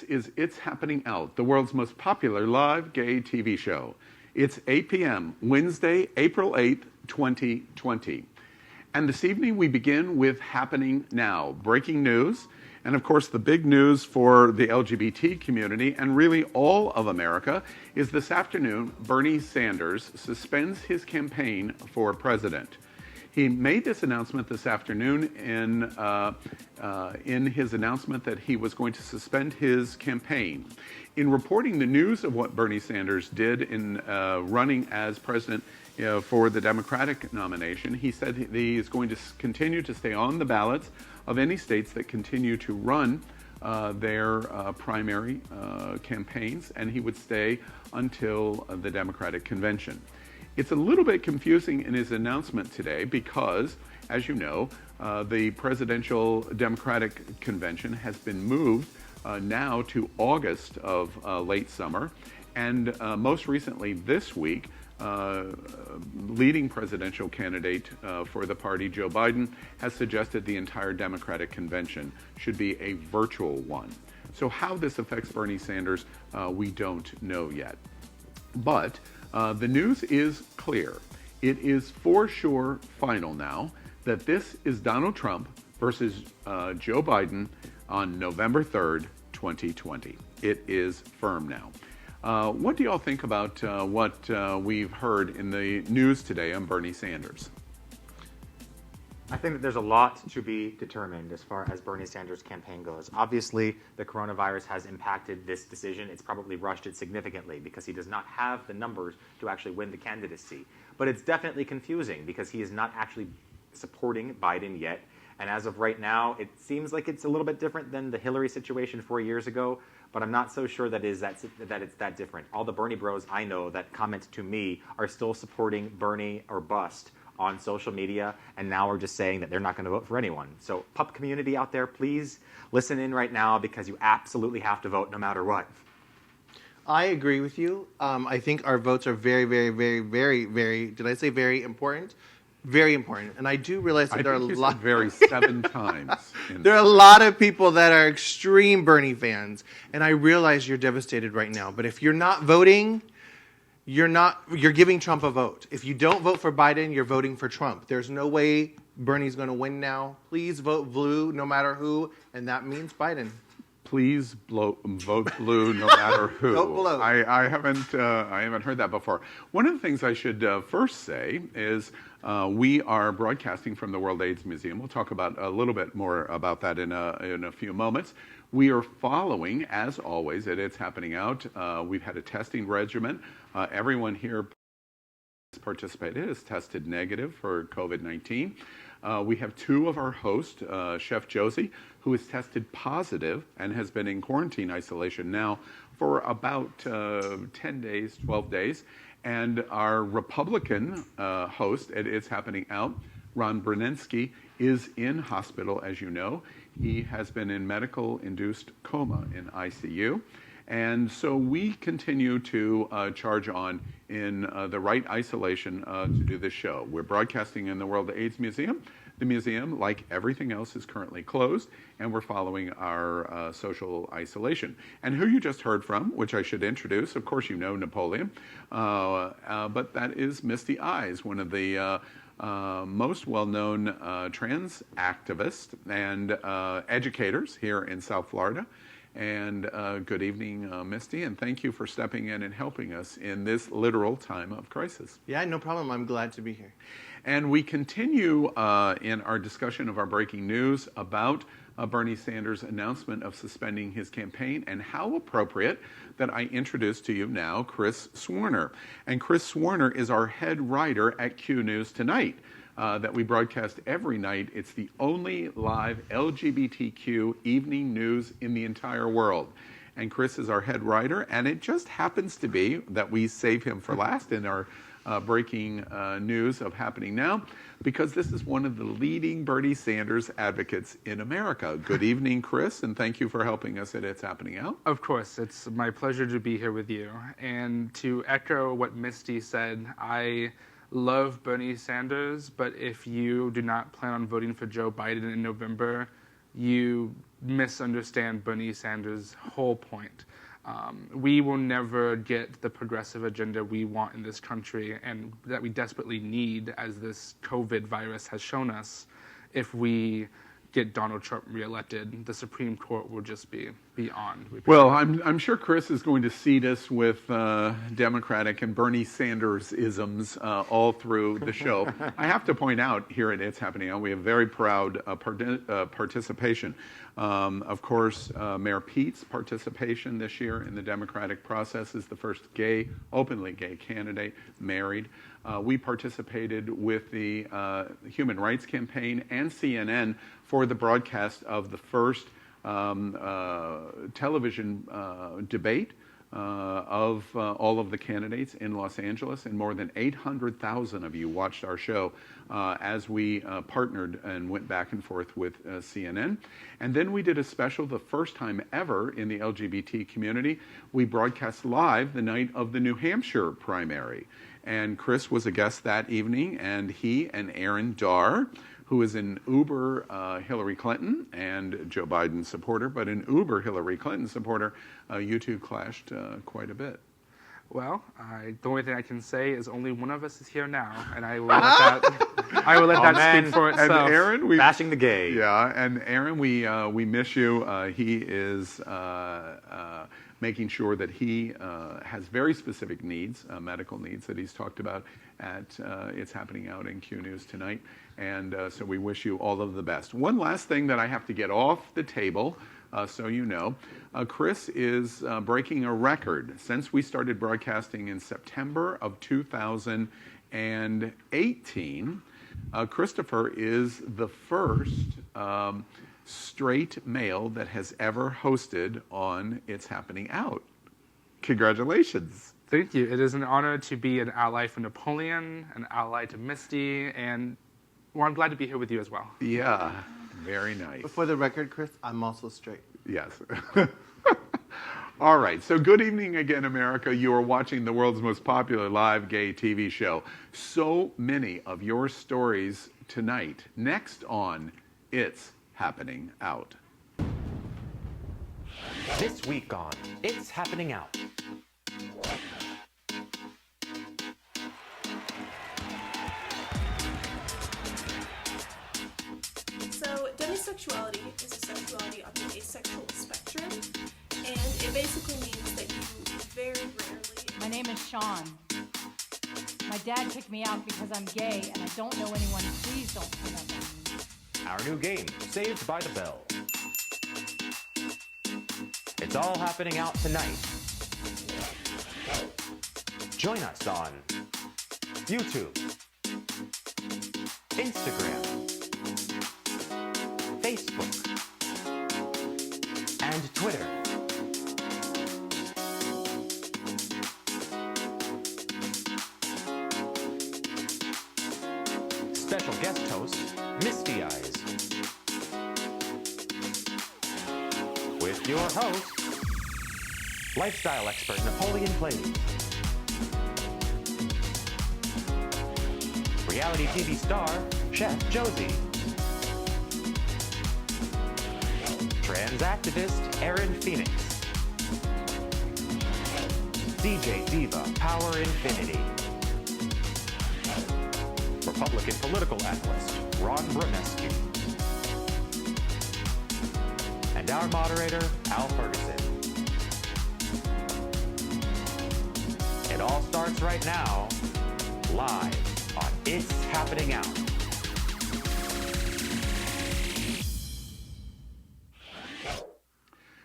Is It's Happening Out, the world's most popular live gay TV show. It's 8 p.m., Wednesday, April 8th, 2020. And this evening we begin with Happening Now, breaking news. And of course, the big news for the LGBT community and really all of America is this afternoon, Bernie Sanders suspends his campaign for president. He made this announcement this afternoon in his announcement that he was going to suspend his campaign. In reporting the news of what Bernie Sanders did in running as president for the Democratic nomination, he said he is going to continue to stay on the ballots of any states that continue to run their primary campaigns, and he would stay until the Democratic convention. It's a little bit confusing in his announcement today because, as you know, the presidential Democratic convention has been moved now to August of late summer. And most recently this week, leading presidential candidate for the party, Joe Biden, has suggested the entire Democratic convention should be a virtual one. So how this affects Bernie Sanders, we don't know yet. But the news is clear. It is for sure final now that this is Donald Trump versus Joe Biden on November 3rd, 2020. It is firm now. What do y'all think about what we've heard in the news today on Bernie Sanders? I think that there's a lot to be determined as far as Bernie Sanders' campaign goes. Obviously, the coronavirus has impacted this decision. It's probably rushed it significantly because he does not have the numbers to actually win the candidacy. But it's definitely confusing because he is not actually supporting Biden yet. And as of right now, it seems like it's a little bit different than the Hillary situation 4 years ago, but I'm not so sure that it's that different. All the Bernie bros I know that comment to me are still supporting Bernie or bust on social media, and now are just saying that they're not going to vote for anyone. So pup community out there, please listen in right now because you absolutely have to vote no matter what. I agree with you. I think our votes are very, very, very, very, very, did I say very important? Very important. And I do realize that there are a lot. Very 7 times. There are a lot of people that are extreme Bernie fans, and I realize you're devastated right now. But if you're not voting, you're giving Trump a vote. If you don't vote for Biden, you're voting for Trump. There's no way Bernie's going to win now. Please vote blue no matter who, and that means Biden. Please vote blue no matter who. Vote blue. I haven't heard that before. One of the things I should first say is we are broadcasting from the World AIDS Museum. We'll talk about a little bit more about that in a few moments. We are following, as always, It's Happening Out. We've had a testing regimen. Everyone here participated is tested negative for COVID-19. We have 2 of our hosts, Chef Josie, who is tested positive and has been in quarantine isolation now for about 10 days, 12 days. And our Republican host at It's Happening Out, Ron Brenesky, is in hospital, as you know. He has been in medical-induced coma in ICU. And so we continue to charge on in the right isolation to do this show. We're broadcasting in the World AIDS Museum. The museum, like everything else, is currently closed, and we're following our social isolation. And who you just heard from, which I should introduce, of course you know Napoleon, but that is Misty Eyes, one of the most well-known trans activists and educators here in South Florida. And good evening, Misty, and thank you for stepping in and helping us in this literal time of crisis. Yeah, no problem. I'm glad to be here. And we continue in our discussion of our breaking news about Bernie Sanders' announcement of suspending his campaign, and how appropriate that I introduce to you now Chris Swarner. And Chris Swarner is our head writer at Q News Tonight. That we broadcast every night. It's the only live LGBTQ evening news in the entire world. And Chris is our head writer, and it just happens to be that we save him for last in our breaking news of Happening Now, because this is one of the leading Bernie Sanders advocates in America. Good evening, Chris, and thank you for helping us at It's Happening Out. Of course, it's my pleasure to be here with you. And to echo what Misty said, I love Bernie Sanders, but if you do not plan on voting for Joe Biden in November, you misunderstand Bernie Sanders' whole point. We will never get the progressive agenda we want in this country and that we desperately need, as this COVID virus has shown us, if we get Donald Trump reelected. The Supreme Court will just be beyond. Well, I'm sure Chris is going to seed us with Democratic and Bernie Sanders isms all through the show. I have to point out here at It's Happening Out, we have very proud participation. Of course, Mayor Pete's participation this year in the Democratic process is the first openly gay candidate, married. We participated with the Human Rights Campaign and CNN for the broadcast of the first television debate of all of the candidates in Los Angeles, and more than 800,000 of you watched our show as we partnered and went back and forth with CNN. And then we did a special, the first time ever in the LGBT community. We broadcast live the night of the New Hampshire primary. And Chris was a guest that evening, and he and Aaron Darr, who is an uber Hillary Clinton and Joe Biden supporter, but an uber Hillary Clinton supporter, you two clashed quite a bit. Well, the only thing I can say is only one of us is here now, and I will let that speak for itself. And Aaron, bashing the gay. Yeah, and Aaron, we miss you. He is making sure that he has very specific needs, medical needs that he's talked about at It's Happening Out in Q News tonight. And so we wish you all of the best. One last thing that I have to get off the table, so you know. Chris is breaking a record. Since we started broadcasting in September of 2018, Christopher is the first straight male that has ever hosted on It's Happening Out. Congratulations. Thank you. It is an honor to be an ally for Napoleon, an ally to Misty, and well, I'm glad to be here with you as well. Yeah, very nice. For the record, Chris, I'm also straight. Yes. All right, so good evening again, America. You are watching the world's most popular live gay TV show. So many of your stories tonight. Next on It's Happening Out. This week on It's Happening Out. So, demisexuality is a sexuality on the asexual spectrum, and it basically means that you very rarely... My name is Sean. My dad kicked me out because I'm gay, and I don't know anyone. Please don't say that name. Our new game, Saved by the Bell. It's all happening out tonight. Join us on YouTube, Instagram, Facebook, and Twitter. Special guest host, Misty Eyes. With your host, lifestyle expert NapoleonPlays. Reality TV star, Chef Josie. Trans activist, Aaron Phoenix. DJ Diva Power Infiniti. Republican political analyst, Ron Brenesky. And our moderator, Al Ferguson. It all starts right now, live on It's Happening Out.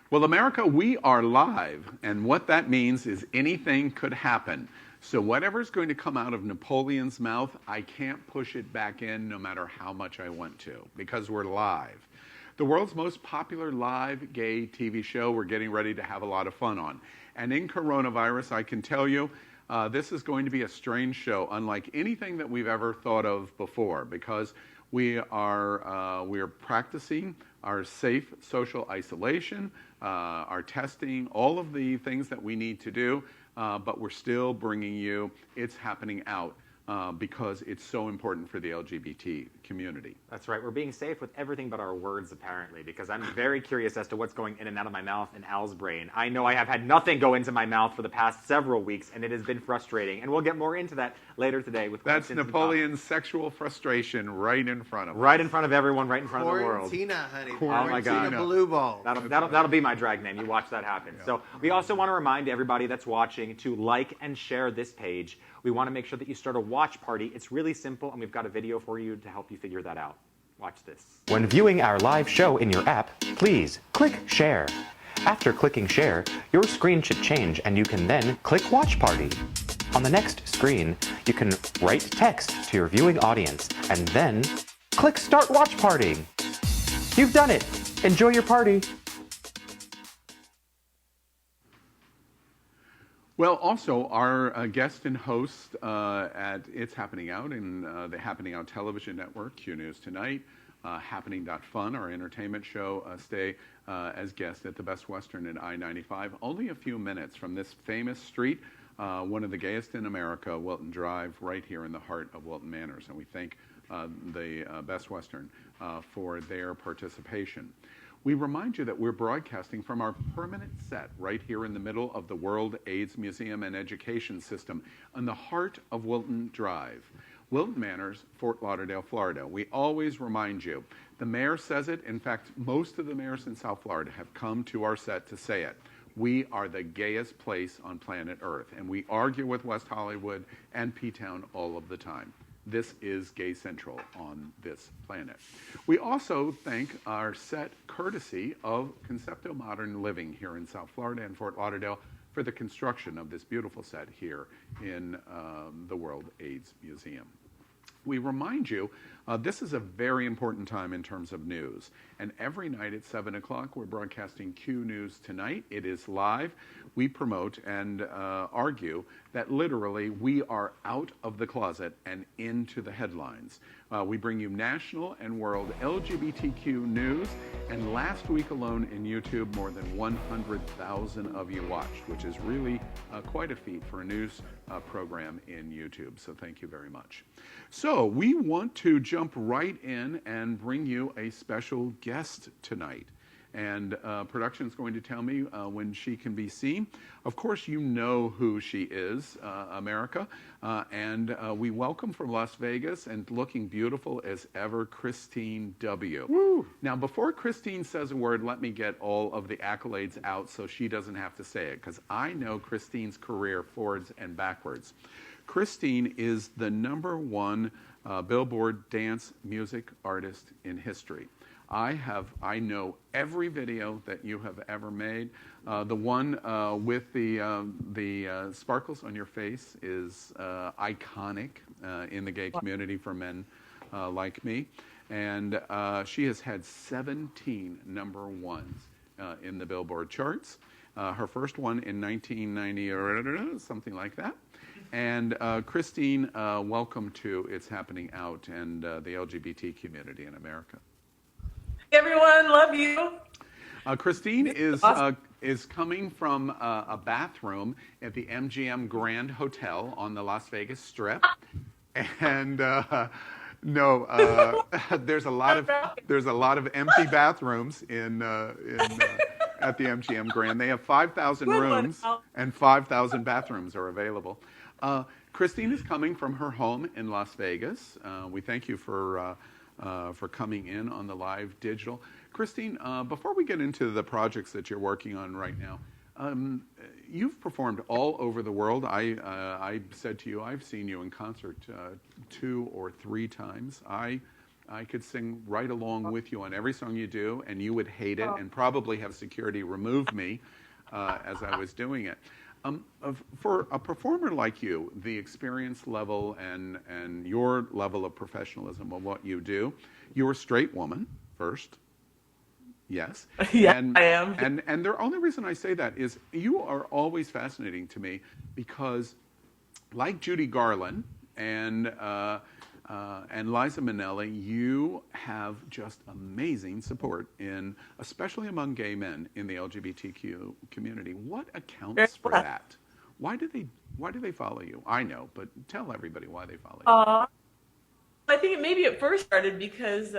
Well, America, we are live, and what that means is anything could happen. So whatever's going to come out of Napoleon's mouth, I can't push it back in no matter how much I want to, because we're live. The world's most popular live gay TV show we're getting ready to have a lot of fun on. And in coronavirus, I can tell you, this is going to be a strange show, unlike anything that we've ever thought of before, because we are practicing our safe social isolation, our testing, all of the things that we need to do, but we're still bringing you It's Happening Out because it's so important for the LGBT community. That's right. We're being safe with everything but our words, apparently, because I'm very curious as to what's going in and out of my mouth in Al's brain. I know I have had nothing go into my mouth for the past several weeks, and it has been frustrating. And we'll get more into that later today with That's questions and Napoleon's sexual frustration right in front of us. right in front of everyone, right in front of the world. Quarantina, honey. Oh my God. Quarantina Blue Ball. That'll be my drag name. You watch that happen. So we also want to remind everybody that's watching to like and share this page. We want to make sure that you start a watch party. It's really simple, and we've got a video for you to help you figure that out. Watch this. When viewing our live show in your app, please click Share. After clicking Share, your screen should change and you can then click Watch Party. On the next screen, you can write text to your viewing audience and then click Start Watch Party. You've done it. Enjoy your party. Well, also, our guest and host at It's Happening Out in the Happening Out television network, Q News Tonight, Happening.Fun, our entertainment show, stay as guests at the Best Western at I-95, only a few minutes from this famous street, one of the gayest in America, Wilton Drive, right here in the heart of Wilton Manors. And we thank the Best Western for their participation. We remind you that we're broadcasting from our permanent set right here in the middle of the World AIDS Museum and Education System in the heart of Wilton Drive. Wilton Manors, Fort Lauderdale, Florida. We always remind you, the mayor says it. In fact, most of the mayors in South Florida have come to our set to say it. We are the gayest place on planet Earth, and we argue with West Hollywood and P-Town all of the time. This is Gay Central on this planet. We also thank our set courtesy of Concepto Modern Living here in South Florida and Fort Lauderdale for the construction of this beautiful set here in the World AIDS Museum. We remind you, this is a very important time in terms of news. And every night at 7 o'clock, we're broadcasting Q News Tonight. It is live. We promote and argue that literally we are out of the closet and into the headlines. We bring you national and world LGBTQ news. And last week alone in YouTube, more than 100,000 of you watched, which is really quite a feat for a news program in YouTube. So thank you very much. So we want to jump right in and bring you a special guest tonight. And production's going to tell me when she can be seen. Of course, you know who she is, America. And we welcome from Las Vegas and looking beautiful as ever, Christine W. Woo. Now, before Christine says a word, let me get all of the accolades out so she doesn't have to say it, because I know Christine's career forwards and backwards. Christine is the #1 Billboard dance music artist in history. I know every video that you have ever made. The one with the sparkles on your face is iconic in the gay community for men like me. And she has had 17 #1s in the Billboard charts. Her first one in 1990 or something like that. And Christine, welcome to It's Happening Out and the LGBT community in America. Hey everyone, love you. Christine is coming from a bathroom at the MGM Grand Hotel on the Las Vegas Strip, and there's a lot of empty bathrooms at the MGM Grand. They have 5,000 rooms, and 5,000 bathrooms are available. Christine is coming from her home in Las Vegas. We thank you for coming in on the live digital. Christine, before we get into the projects that you're working on right now, you've performed all over the world. I said to you, I've seen you in concert 2 or 3 times. I could sing right along with you on every song you do, and you would hate it and probably have security remove me as I was doing it. For a performer like you, the experience level and your level of professionalism of what you do, you're a straight woman first. Yes. Yeah, I am. And the only reason I say that is you are always fascinating to me because, like Judy Garland and Liza Minnelli, you have just amazing support especially among gay men in the LGBTQ community. What accounts for that? Why do they follow you? I know, but tell everybody why they follow you. I think maybe it first started because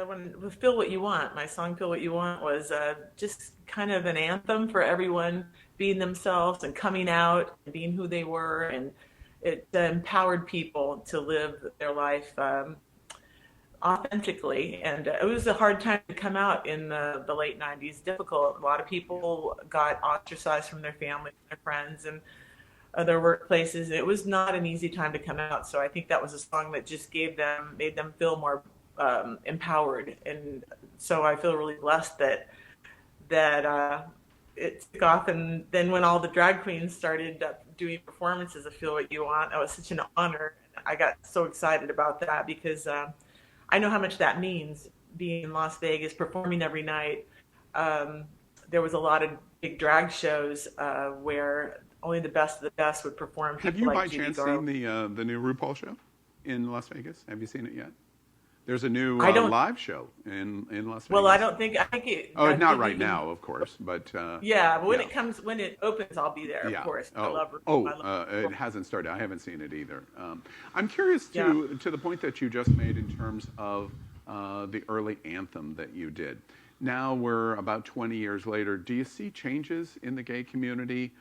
when with Feel What You Want, my song Feel What You Want was just kind of an anthem for everyone being themselves and coming out and being who they were, and it empowered people to live their life authentically. And it was a hard time to come out in the late 90s, difficult. A lot of people got ostracized from their family, their friends, and other workplaces. It was not an easy time to come out. So I think that was a song that just made them feel more empowered. And so I feel really blessed that it took off. And then when all the drag queens started doing performances of Feel What You Want, that was such an honor. I got so excited about that because I know how much that means, being in Las Vegas, performing every night. There was a lot of big drag shows where only the best of the best would perform. Have you by chance seen the new RuPaul show in Las Vegas? Have you seen it yet? There's a new live show in Las Vegas. Well, I think it. Oh, not right now, of course, but yeah, but when it opens, I'll be there. Of course, I love RuPaul. It hasn't started. I haven't seen it either. I'm curious to the point that you just made in terms of the early anthem that you did. Now we're about 20 years later. Do you see changes in the gay community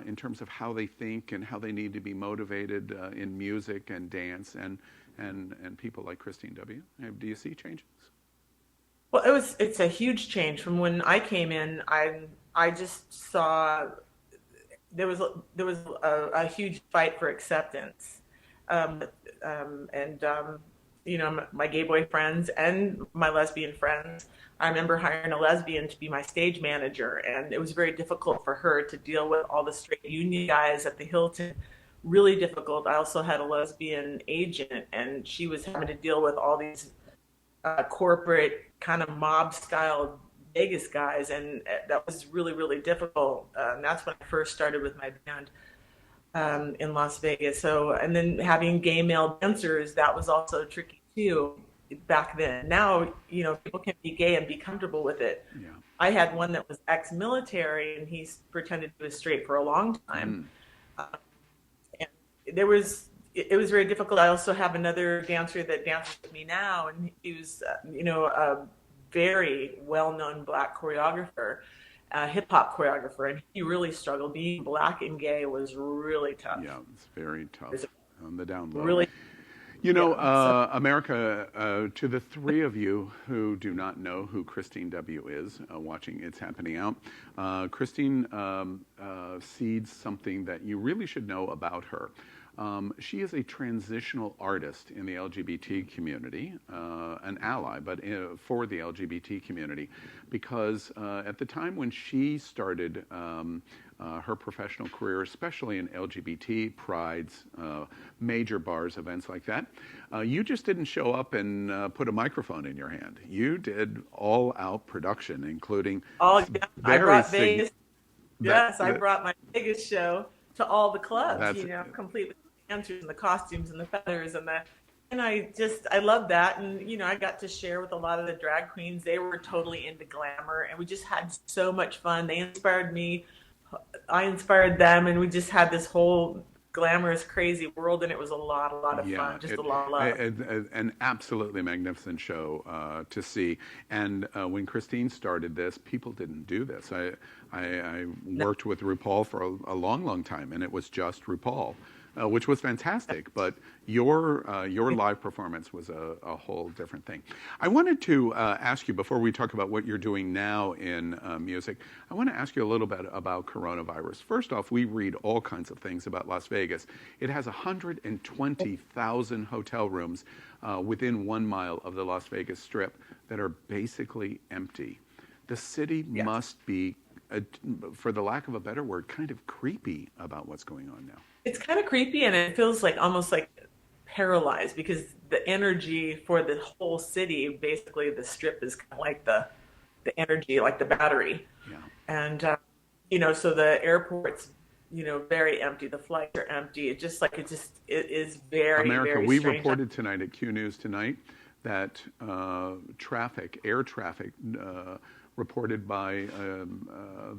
in terms of how they think and how they need to be motivated in music and dance and people like Christine W? Do you see changes? Well, it's a huge change from when I came in. I just saw there was a huge fight for acceptance, you know, my gay boy friends and my lesbian friends. I remember hiring a lesbian to be my stage manager, and it was very difficult for her to deal with all the straight union guys at the Hilton. Really difficult. I also had a lesbian agent, and she was having to deal with all these corporate kind of mob style Vegas guys, and that was really, really difficult. And that's when I first started with my band in Las Vegas. So, and then having gay male dancers, that was also tricky too back then. Now, you know, people can be gay and be comfortable with it. Yeah. I had one that was ex-military, and he pretended he was straight for a long time. And it was very difficult. I also have another dancer that dances with me now, and he was, you know, a very well-known black choreographer, hip hop choreographer, and he really struggled. Being black and gay was really tough. Yeah, it's very tough on the down low. Really. You know, America, to the three of you who do not know who Christine W. is, watching It's Happening Out, Christine seeds something that you really should know about her. She is a transitional artist in the LGBT community, an ally, but for the LGBT community, because at the time when she started her professional career, especially in LGBT prides, major bars, events like that, you just didn't show up and put a microphone in your hand. You did all-out production, including I brought Vegas. Yes, I brought my Vegas show to all the clubs. You know, completely dancers and the costumes and the feathers and I love that. And you know, I got to share with a lot of the drag queens. They were totally into glamour, and we just had so much fun. They inspired me. I inspired them, and we just had this whole glamorous, crazy world, and it was a lot of fun, just a lot of love. An absolutely magnificent show to see. And when Christine started this, people didn't do this. I worked with RuPaul for a long, long time, and it was just RuPaul, which was fantastic. But your live performance was a whole different thing. I wanted to ask you, before we talk about what you're doing now in music, I want to ask you a little bit about coronavirus. First off, we read all kinds of things about Las Vegas. It has 120,000 hotel rooms within 1 mile of the Las Vegas Strip that are basically empty. The city must be, for the lack of a better word, kind of creepy about what's going on now. It's kind of creepy, and it feels like almost like paralyzed, because the energy for the whole city, basically the Strip is kind of like the energy, like the battery. Yeah. And, you know, so the airport's, you know, very empty. The flights are empty. It is very, America, very we strange. reported tonight at Q News Tonight that air traffic reported by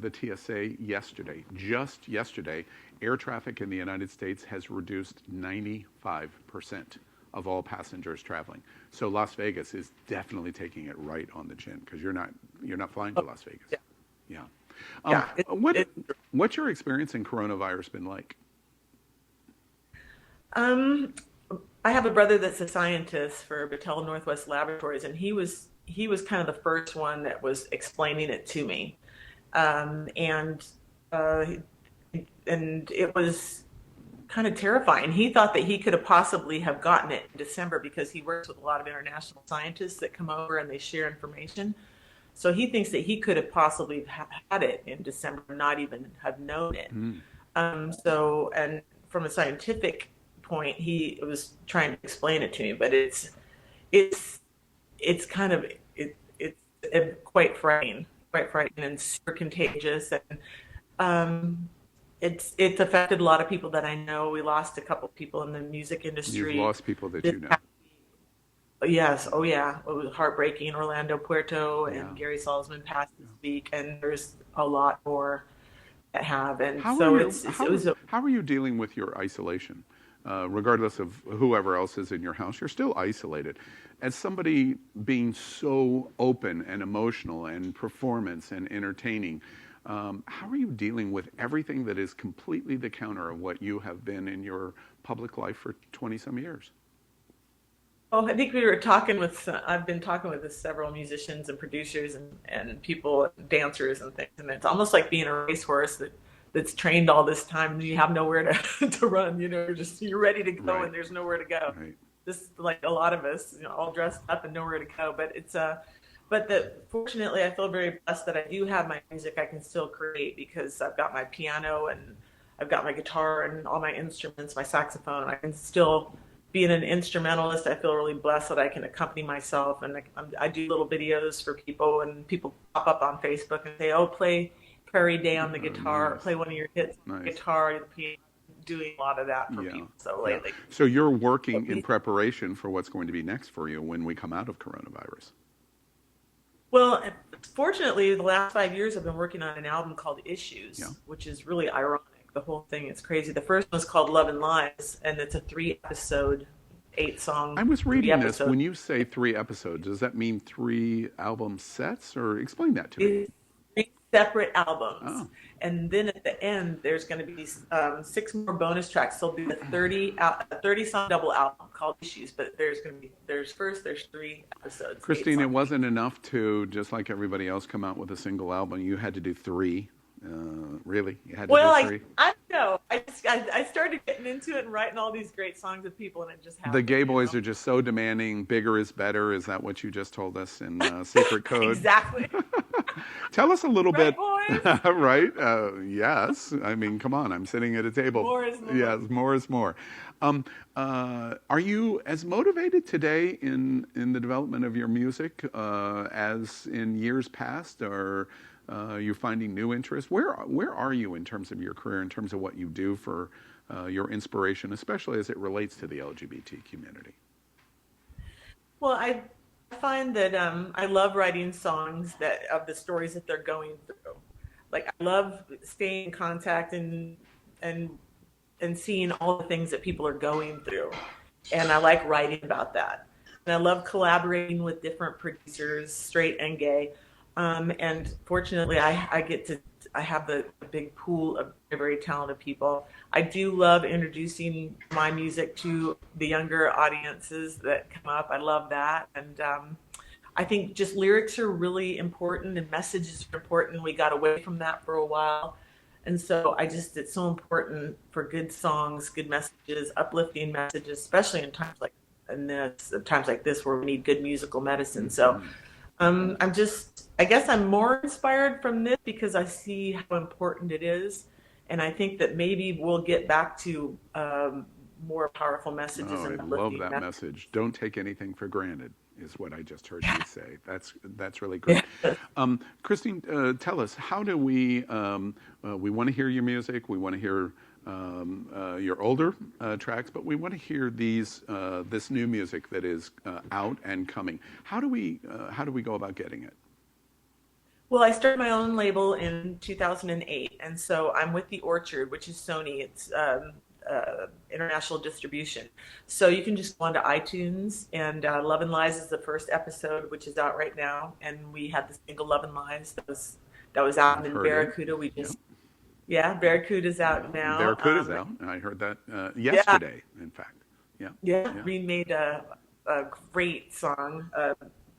the TSA yesterday. Just yesterday, air traffic in the United States has reduced 95% of all passengers traveling. So Las Vegas is definitely taking it right on the chin, because you're not flying to Las Vegas. Yeah. What's your experience in coronavirus been like? I have a brother that's a scientist for Battelle Northwest Laboratories, and he was kind of the first one that was explaining it to me, and it was kind of terrifying. He thought that he could have possibly have gotten it in December because he works with a lot of international scientists that come over and they share information. So he thinks that he could have possibly had it in December, not even have known it. So, and from a scientific point, he was trying to explain it to me, but it's kind of it's quite frightening and super contagious, and it's affected a lot of people that I know. We lost a couple of people in the music industry. You've lost people that you know. Yes. Oh, yeah. It was heartbreaking. Orlando Puerto and Gary Salzman passed this week, and there's a lot more that have. And how are you dealing with your isolation? Regardless of whoever else is in your house, you're still isolated. As somebody being so open and emotional and performance and entertaining, how are you dealing with everything that is completely the counter of what you have been in your public life for 20-some years? Well, I think I've been talking with several musicians and producers and people, dancers and things, and it's almost like being a racehorse that's trained all this time and you have nowhere to run. You're ready to go and there's nowhere to go. Right. This, like a lot of us, all dressed up and nowhere to go. But fortunately, I feel very blessed that I do have my music I can still create, because I've got my piano and I've got my guitar and all my instruments, my saxophone. I can still, being an instrumentalist, I feel really blessed that I can accompany myself, and I do little videos for people, and people pop up on Facebook and say, "Oh, play Prairie Day on the guitar, or play one of your hits on the guitar." Doing a lot of that for people lately. So you're working in preparation for what's going to be next for you when we come out of coronavirus. Well, fortunately, the last 5 years I've been working on an album called Issues, which is really ironic. The whole thing is crazy. The first one is called Love and Lies, and it's a 3-episode, 8-song. I was reading this. When you say 3 episodes, does that mean 3 album sets, or explain that to me? 3 separate albums, and then at the end there's going to be 6 more bonus tracks. So it'll be a 30-song double album called Issues, but there's 3 episodes. Christine, it wasn't enough to, just like everybody else, come out with a single album. You had to do 3. Really? You had to do 3? I don't know. I started getting into it and writing all these great songs with people, and it just happened. The gay boys are just so demanding. Bigger is better. Is that what you just told us in Secret Code? Exactly. Tell us a little bit. Boys? Right? Yes. I mean, come on. I'm sitting at a table. More is more. Yes, more is more. Are you as motivated today in the development of your music as in years past, or you finding new interest? Where are you in terms of your career, in terms of what you do for your inspiration, especially as it relates to the LGBT community? Well, I find that I love writing songs of the stories that they're going through. Like, I love staying in contact and seeing all the things that people are going through, and I like writing about that. And I love collaborating with different producers, straight and gay. And fortunately, I have the big pool of very talented people. I do love introducing my music to the younger audiences that come up. I love that. And I think just lyrics are really important, and messages are important. We got away from that for a while. And so it's so important for good songs, good messages, uplifting messages, especially in times like this where we need good musical medicine. So I guess I'm more inspired from this because I see how important it is. And I think that maybe we'll get back to more powerful messages. I love that message. Don't take anything for granted is what I just heard you say. That's really great. Christine, tell us, how do we want to hear your music. We want to hear your older tracks, but we want to hear this new music that is out and coming. How do we go about getting it? Well, I started my own label in 2008, and so I'm with The Orchard, which is Sony. It's international distribution. So you can just go onto iTunes, and Love and Lies is the first episode, which is out right now. And we had the single Love and Lies that was out in Barracuda. We just Barracuda's out now. Barracuda's out. I heard that yesterday, in fact. Yeah. We made a great song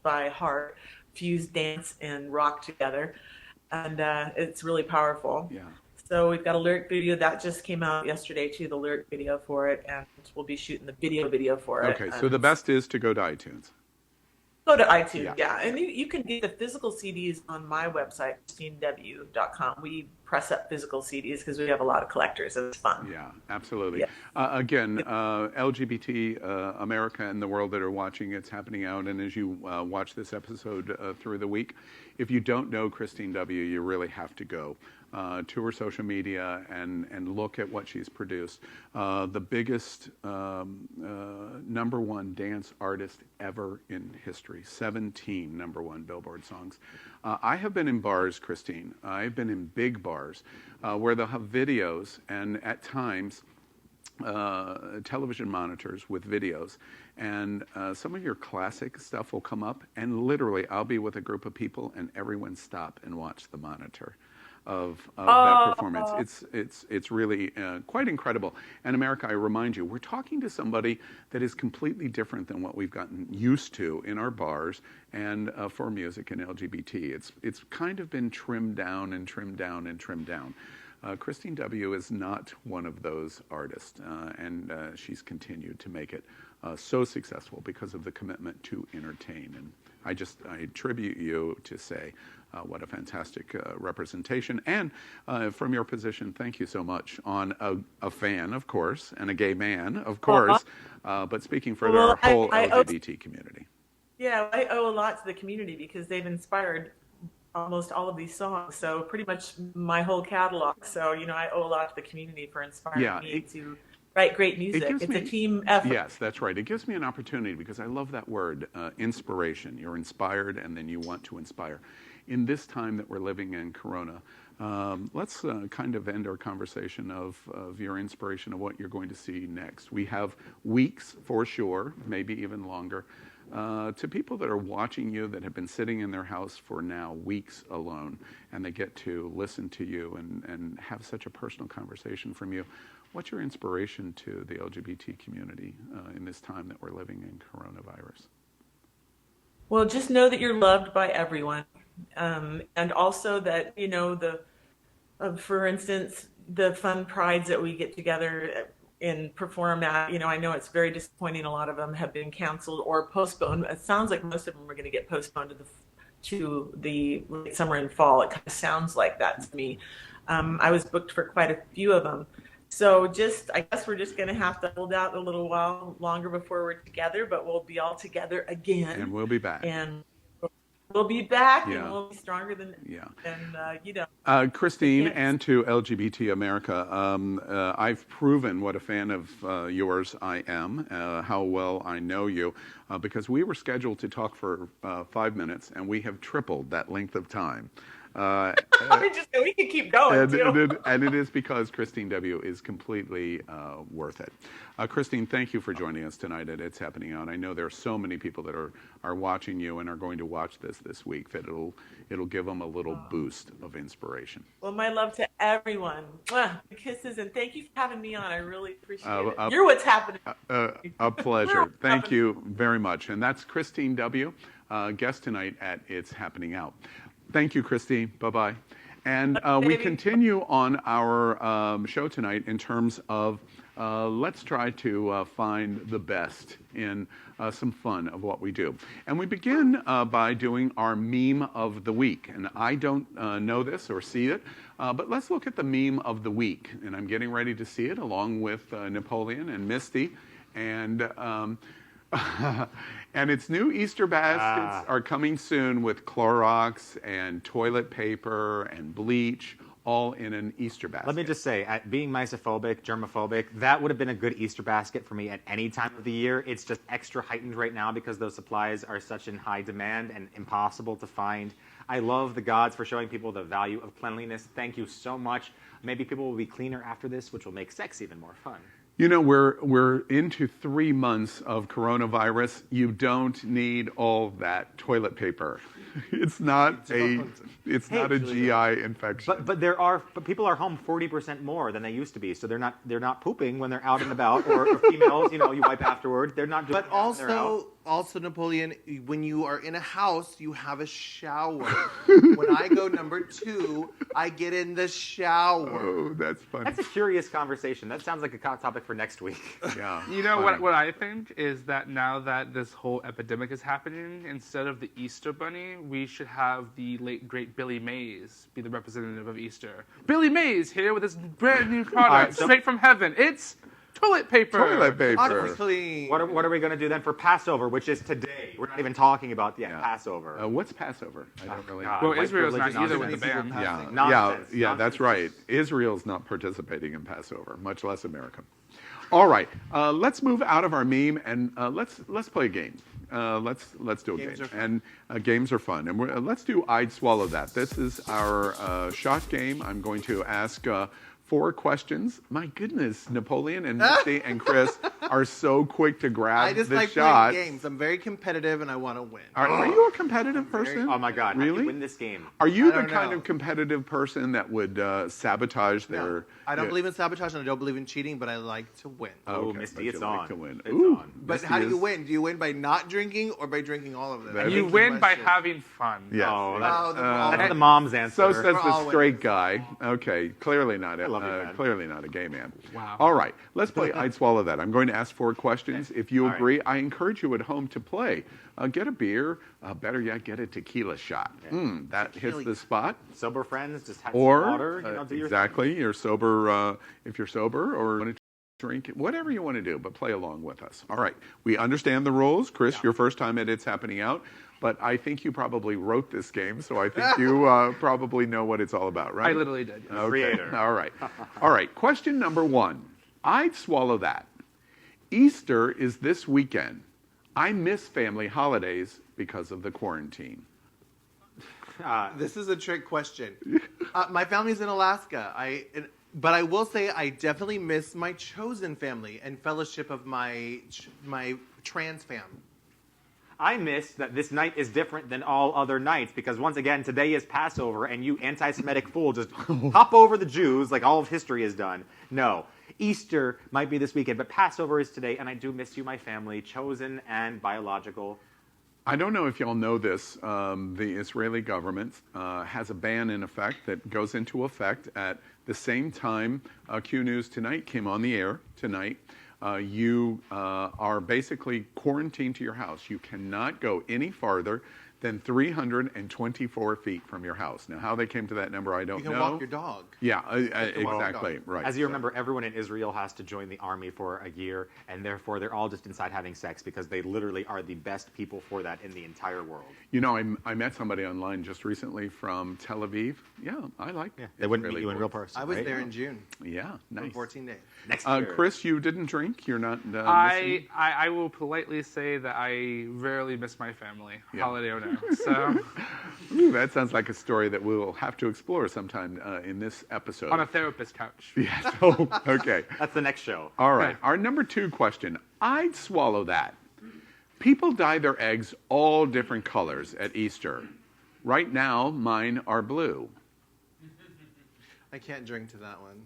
by heart, fused dance and rock together, and it's really powerful. Yeah. So we've got a lyric video that just came out yesterday too, the lyric video for it, and we'll be shooting the video for it. Okay, so the best is to go to iTunes. Go to iTunes, and you can get the physical CDs on my website, ChristineW.com. We press up physical CDs because we have a lot of collectors, and it's fun. Yeah, absolutely. Yeah. Again, LGBT America and the world that are watching, it's happening out, and as you watch this episode through the week, if you don't know Christine W., you really have to go to her social media and look at what she's produced. The biggest #1 dance artist ever in history, 17 #1 Billboard songs. I have been in bars, Christine. I've been in big bars where they'll have videos and at times television monitors with videos, and some of your classic stuff will come up, and literally I'll be with a group of people and everyone stop and watch the monitor of that performance. It's really quite incredible. And America, I remind you, we're talking to somebody that is completely different than what we've gotten used to in our bars and for music and LGBT. It's kind of been trimmed down and trimmed down and trimmed down. Christine W. is not one of those artists, and she's continued to make it so successful because of the commitment to entertain. And I attribute you to say what a fantastic representation. And from your position, thank you so much on a fan, of course, and a gay man, of course, but speaking for our whole LGBT community. Yeah, I owe a lot to the community because they've inspired almost all of these songs, so pretty much my whole catalog. So, I owe a lot to the community for inspiring me to write great music. It's a team effort. Yes, that's right. It gives me an opportunity because I love that word, inspiration. You're inspired and then you want to inspire. In this time that we're living in, Corona, let's kind of end our conversation of your inspiration of what you're going to see next. We have weeks for sure, maybe even longer. To people that are watching you that have been sitting in their house for now weeks alone, and they get to listen to you and have such a personal conversation from you, what's your inspiration to the LGBT community in this time that we're living in coronavirus? Well, just know that you're loved by everyone, and also that for instance, the fun prides that we get together and perform at, I know it's very disappointing. A lot of them have been canceled or postponed. It sounds like most of them are going to get postponed to the late summer and fall. It kind of sounds like that to me. I was booked for quite a few of them. So I guess we're just going to have to hold out a little while longer before we're together, but we'll be all together again. And we'll be back. And we'll be back, and we'll be stronger than Christine, and to LGBT America, I've proven what a fan of yours I am, how well I know you, because we were scheduled to talk for 5 minutes, and we have tripled that length of time. We can keep going, too. And it is because Christine W. is completely worth it. Christine, thank you for joining us tonight at It's Happening Out. I know there are so many people that are watching you and are going to watch this week that it'll give them a little boost of inspiration. Well, my love to everyone. Kisses, and thank you for having me on. I really appreciate it. You're what's happening. A pleasure. Thank you very much. And that's Christine W., guest tonight at It's Happening Out. Thank you, Christine. Bye-bye. And we continue on our show tonight in terms of let's try to find the best in some fun of what we do. And we begin by doing our meme of the week. And I don't know this or see it, but let's look at the meme of the week. And I'm getting ready to see it along with Napoleon and Misty. And and its new Easter baskets are coming soon with Clorox and toilet paper and bleach, all in an Easter basket. Let me just say, at being misophobic, germophobic, that would have been a good Easter basket for me at any time of the year. It's just extra heightened right now because those supplies are such in high demand and impossible to find. I love the gods for showing people the value of cleanliness. Thank you so much. Maybe people will be cleaner after this, which will make sex even more fun. You know, we're into 3 months of coronavirus. You don't need all that toilet paper. It's not a GI infection. But people are home 40% more than they used to be, so they're not pooping when they're out and about, or females, you wipe afterward. They're not. Just But also, Napoleon, when you are in a house, you have a shower. When I go number 2, I get in the shower. Oh, that's funny. That's a curious conversation. That sounds like a topic for next week. Yeah. You know what I think is that now that this whole epidemic is happening, instead of the Easter Bunny, we should have the late great Billy Mays be the representative of Easter. Billy Mays here with his brand new product straight from heaven. It's toilet paper. Toilet paper. OxyClean. What are we going to do then for Passover, which is today? We're not even talking about Passover. What's Passover? I don't really know. God. Well, White Israel's not privilege either with and the ban. Nonsense. Yeah, that's right. Israel's not participating in Passover, much less America. All right, let's move out of our meme and let's play a game. Let's do a Games game, are fun. and games are fun. And let's do I'd Swallow That. This is our shot game. I'm going to ask 4 questions. My goodness, Napoleon and Misty and Chris are so quick to grab I just the like shot. playing games. I'm very competitive and I want to win. Are you a competitive person? Oh my God! How do Really? you win this game? Are you I the don't kind know. of competitive person that would sabotage No, their? I don't believe in sabotage and I don't believe in cheating, but I like to win. Oh, Okay, Misty, but it's you like on. to win. It's Ooh, on. But Misty how do you is- win? Do you win by not drinking or by drinking all of them? That You is- win by question. having fun. Yes. Oh, that's, Oh, the that's the mom's answer. So says We're the all straight guy. Okay, clearly not love you, man. clearly not a gay man. Wow. All right, let's play I'd Swallow That. I'm going to ask 4 questions. If you All right. agree, I encourage you at home to play. Get a beer. Better yet, get a tequila shot. That hits the spot. Sober friends, just have Or some water. Do your exactly, you're sober. If you're sober or want to drink, whatever you want to do, but play along with us. All right, we understand the rules. Chris, your first time at It's Happening Out, but I think you probably wrote this game, so I think you probably know what it's all about, right? I literally did. Yes. Okay. Creator. All right. All right. Question number 1. I'd swallow that. Easter is this weekend. I miss family holidays because of the quarantine. This is a trick question. My family's in Alaska. But I will say I definitely miss my chosen family and fellowship of my trans fam. I miss that this night is different than all other nights because once again, today is Passover and you anti-Semitic fool just hop over the Jews like all of history is done. No. Easter might be this weekend, but Passover is today, and I do miss you, my family, chosen and biological. I don't know if y'all know this. The Israeli government has a ban in effect that goes into effect at the same time Q News Tonight came on the air tonight. You are basically quarantined to your house. You cannot go any farther than 324 feet from your house. Now, how they came to that number, I don't know. You can walk your dog. Yeah, walk exactly. your dog. Right. As you remember, everyone in Israel has to join the army for a year, and therefore they're all just inside having sex because they literally are the best people for that in the entire world. You know, I met somebody online just recently from Tel Aviv. Yeah, I like. Yeah, they wouldn't Israeli meet you in boys. real person. I was right? there in June Yeah, for nice. 14 days. Next year. Chris, you didn't drink. You're not. I will politely say that I rarely miss my family, holiday or no. So Ooh, that sounds like a story that we'll have to explore sometime in this episode. on a therapist couch. Yes. Oh, okay. That's the next show. All right. Our number 2 question. I'd swallow that. People dye their eggs all different colors at Easter. Right now, mine are blue. I can't drink to that one.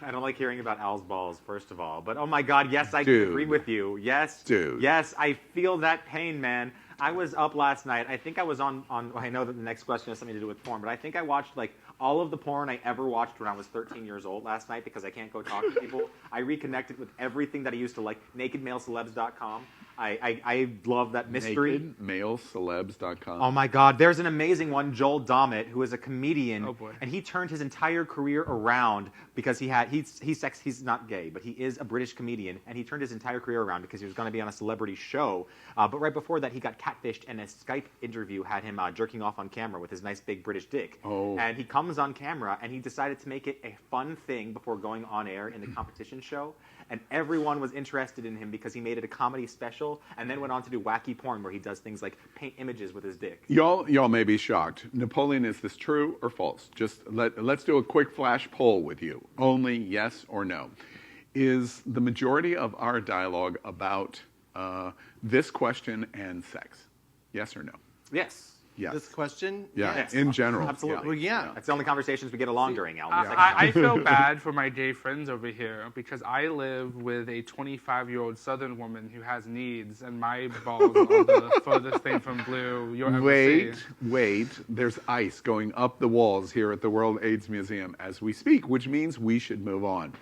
I don't like hearing about Al's balls, first of all. But oh my God, yes, I Dude. agree with you. Yes. Dude. Yes, I feel that pain, man. I was up last night. I think I was on I know that the next question has something to do with porn, but I think I watched like all of the porn I ever watched when I was 13 years old last night because I can't go talk to people. I reconnected with everything that I used to like, nakedmalecelebs.com. I love that mystery. NakedMaleCelebs.com. Oh my God, there's an amazing one, Joel Dommett, who is a comedian, Oh, boy. and he turned his entire career around because he's not gay, but he is a British comedian, and he turned his entire career around because he was going to be on a celebrity show, but right before that he got catfished, and a Skype interview had him jerking off on camera with his nice big British dick. Oh. And he comes on camera, and he decided to make it a fun thing before going on air in the competition show, and everyone was interested in him because he made it a comedy special. special, and then went on to do wacky porn where he does things like paint images with his dick. Y'all may be shocked. Napoleon, is this true or false? Just let's do a quick flash poll with you. Only yes or no. Is the majority of our dialogue about this question and sex? Yes or no? Yes. Yes. This question? Yeah, Yes. in general. Absolutely. Well, yeah. That's the only conversations we get along during, Al. I feel bad for my gay friends over here because I live with a 25-year-old Southern woman who has needs, and my balls are the furthest thing from blue you'll ever see. Wait. There's ice going up the walls here at the World AIDS Museum as we speak, which means we should move on.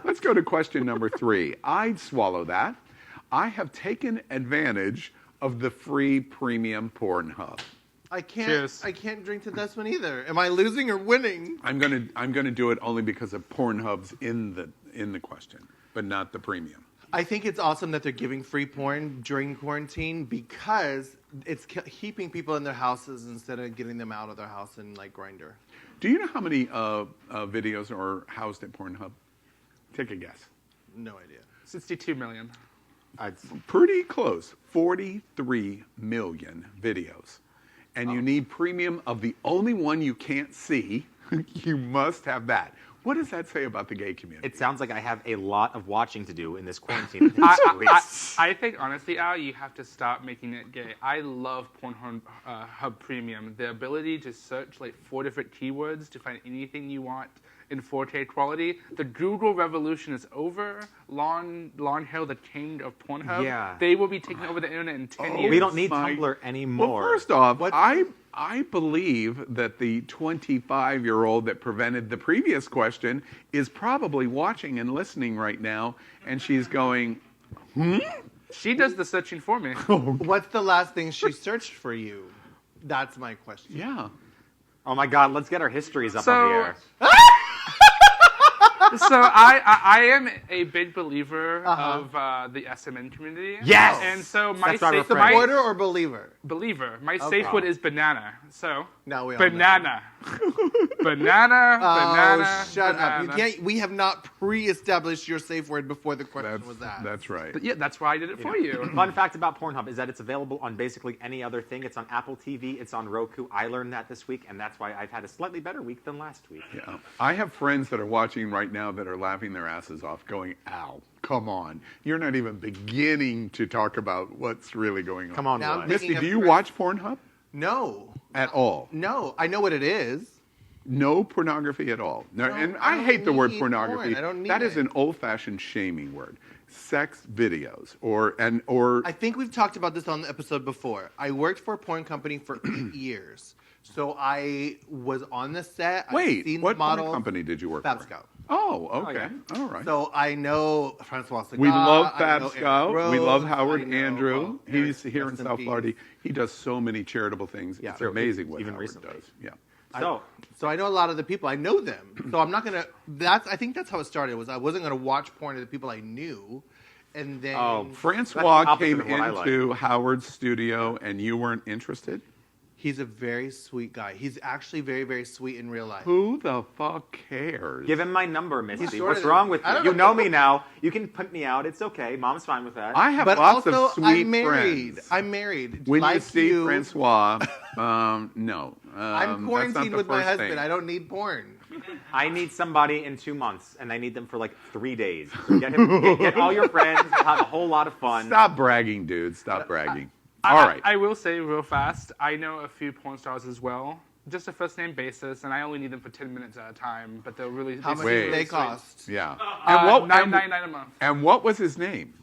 Let's go to question number 3. I'd swallow that. I have taken advantage of the free premium Pornhub. I can't. Cheers. I can't drink to this one either. Am I losing or winning? I'm gonna do it only because of Pornhub's in the question, but not the premium. I think it's awesome that they're giving free porn during quarantine because it's keeping people in their houses instead of getting them out of their house in like Grindr. Do you know how many videos are housed at Pornhub? Take a guess. No idea. 62 million. Pretty close. 43 million videos. And you need premium of the only one you can't see. You must have that. What does that say about the gay community? It sounds like I have a lot of watching to do in this quarantine. I think, honestly, Al, you have to stop making it gay. I love Pornhub Premium. The ability to search like 4 different keywords to find anything you want in 4K quality. The Google revolution is over. Long hair, the king of Pornhub. Yeah. They will be taking over the internet in 10 years. We don't need Tumblr anymore. Well, first off, I believe that the 25-year-old that prevented the previous question is probably watching and listening right now, and she's going, She does the searching for me. What's the last thing she searched for you? That's my question. yeah. Oh my God, let's get our histories up on the air. So I am a big believer of the SMN community. Yes! And so my That's why we're safe friends. Supporter or believer? believer. My safe word is banana. So Now we all know. banana. banana. Oh, shut up! banana. We have not pre-established your safe word before the question was asked. That's right. Yeah, that's why I did it for you. Fun fact about Pornhub is that it's available on basically any other thing. It's on Apple TV. It's on Roku. I learned that this week, and that's why I've had a slightly better week than last week. Yeah. I have friends that are watching right now that are laughing their asses off going, Al, come on. You're not even beginning to talk about what's really going on. Come on, Now Roy. I'm Misty, thinking do of you friends- watch Pornhub No, at all? no. I know what it is. No pornography at all. No, and I I don't hate the word need pornography. porn. I don't need That is it. an old-fashioned shaming word. Sex videos or I think we've talked about this on the episode before. I worked for a porn company for 8 years. So I was on the set. I've wait. seen What the models. porn company did you work Fab for? Scout. Oh, okay. yeah. All right. So I know Francois Sagat. We love I Fab know Eric Scout. We Rose, love I Howard know, Andrew. Eric, He's here in rest South peace. Florida. He does so many charitable things. Yeah. It's amazing what Even Howard recently. does. Yeah. So I know a lot of the people. I know them. So I'm not gonna. I think that's how it started. Was I wasn't gonna watch porn of the people I knew, and then Francois That's the came opposite of what I like. into Howard's studio, and you weren't interested. he's a very sweet guy. He's actually very, very sweet in real life. Who the fuck cares? Give him my number, Misty. shorter What's than- wrong with I you? don't You know. know me now. You can pimp me out. It's okay. Mom's fine with that. I have But lots also, of sweet I'm married. friends. I'm married. When like you see Francois, no. I'm that's quarantined not the with my first husband. thing. I don't need porn. I need somebody in 2 months, and I need them for like 3 days. So get all your friends, have a whole lot of fun. Stop bragging, dude. Stop bragging. All right. I will say real fast, I know a few porn stars as well. Just a first name basis, and I only need them for 10 minutes at a time, but they're really How much Wait. do they cost? Yeah. $9.99 a month. And what was his name?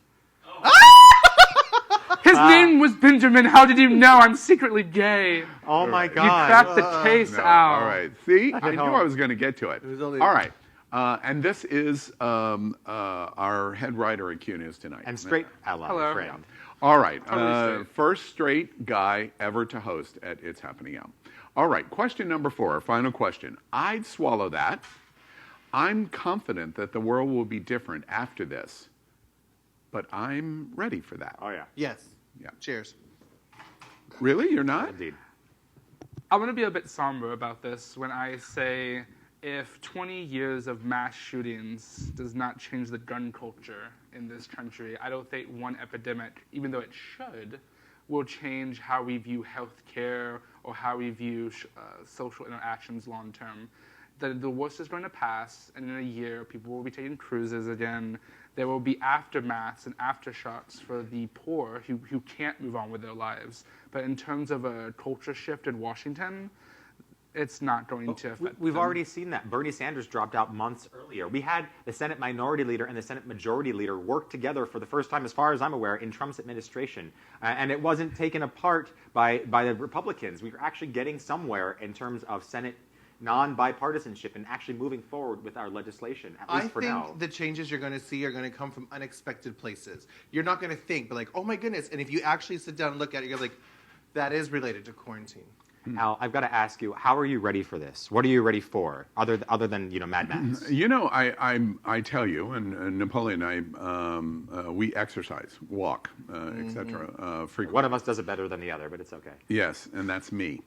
His name was Benjamin. How did you know I'm secretly gay? Oh my You God. cracked the case No. out. All right. See, I knew home. I was going to get to it. was only- All right. And this is our head writer at Q News tonight. And straight ally, Hello. friend. All right. Totally straight. First straight guy ever to host at It's Happening Out. All right. Question number 4, final question. I'd swallow that. I'm confident that the world will be different after this, but I'm ready for that. Oh, yeah. Yes. Yeah. Cheers. Really? You're not? Indeed. I want to be a bit somber about this when I say if 20 years of mass shootings does not change the gun culture in this country, I don't think one epidemic, even though it should, will change how we view healthcare or how we view social interactions long term. The worst is going to pass, and in a year, people will be taking cruises again. There will be aftermaths and aftershocks for the poor who can't move on with their lives. But in terms of a culture shift in Washington, it's not going to affect We've them. already seen that. Bernie Sanders dropped out months earlier. We had the Senate Minority Leader and the Senate Majority Leader work together for the first time, as far as I'm aware, in Trump's administration. And it wasn't taken apart by the Republicans. We were actually getting somewhere in terms of Senate non-bipartisanship and actually moving forward with our legislation, at least for now. I think the changes you're going to see are going to come from unexpected places. You're not going to think, but like, oh my goodness. And if you actually sit down and look at it, you're like, that is related to quarantine. Al, I've got to ask you, how are you ready for this? What are you ready for, other than Mad Max? You know, I tell you, and Napoleon and I, we exercise, walk, etc. frequently. One of us does it better than the other, but it's okay. Yes, and that's me.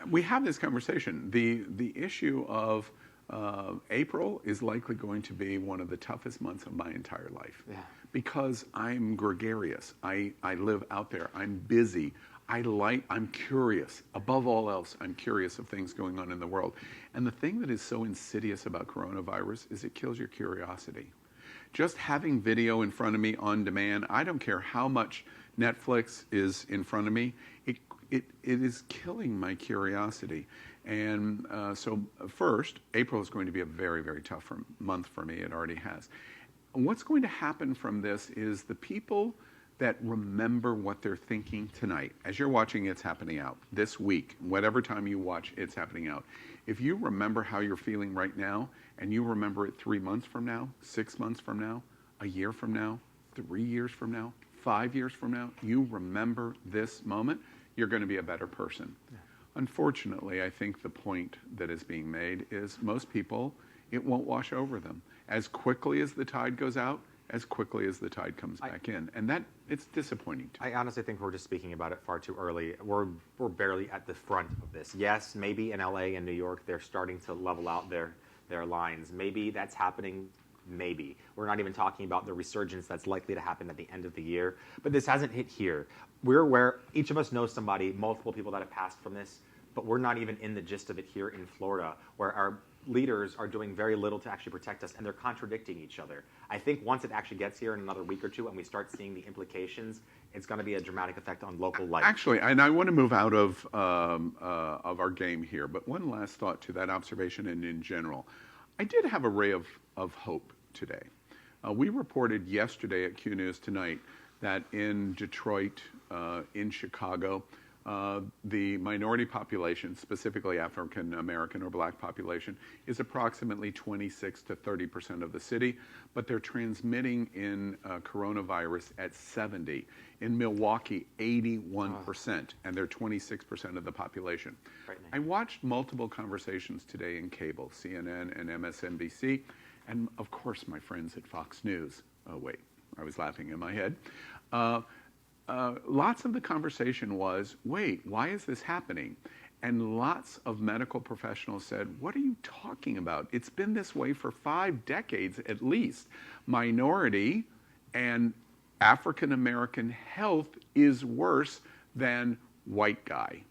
We have this conversation. The issue of April is likely going to be one of the toughest months of my entire life. Yeah. Because I'm gregarious. I live out there. I'm busy. I'm curious. Above all else, I'm curious of things going on in the world. And the thing that is so insidious about coronavirus is it kills your curiosity. Just having video in front of me on demand, I don't care how much Netflix is in front of me, it is killing my curiosity. And so first, April is going to be a very, very tough month for me. It already has. What's going to happen from this is the people that remember what they're thinking tonight. As you're watching It's Happening Out, this week, whatever time you watch It's Happening Out, if you remember how you're feeling right now, and you remember it 3 months from now, 6 months from now, a year from now, 3 years from now, 5 years from now, you remember this moment, you're going to be a better person. Yeah. Unfortunately, I think the point that is being made is most people, it won't wash over them. As quickly as the tide goes out, as quickly as the tide comes back in. And it's disappointing to me. I honestly think we're just speaking about it far too early. We're barely at the front of this. Yes, maybe in LA and New York, they're starting to level out their lines. Maybe that's happening. Maybe. We're not even talking about the resurgence that's likely to happen at the end of the year. But this hasn't hit here. We're aware, each of us knows somebody, multiple people that have passed from this, but we're not even in the gist of it here in Florida, where our leaders are doing very little to actually protect us, and they're contradicting each other. I think once it actually gets here in another week or two and we start seeing the implications, it's going to be a dramatic effect on local life. Actually, and I want to move out of our game here, but one last thought to that observation and in general. I did have a ray of hope today. We reported yesterday at Q News Tonight that in Detroit, in Chicago, the minority population, specifically African American or black population, is approximately 26 to 30% of the city, but they're transmitting in coronavirus at 70. In Milwaukee, 81%, and they're 26% of the population. I watched multiple conversations today in cable, CNN and MSNBC, and of course my friends at Fox News. Oh wait, I was laughing in my head. Lots of the conversation was, wait, why is this happening? And lots of medical professionals said, what are you talking about? It's been this way for 5 decades at least. Minority and African American health is worse than white guy.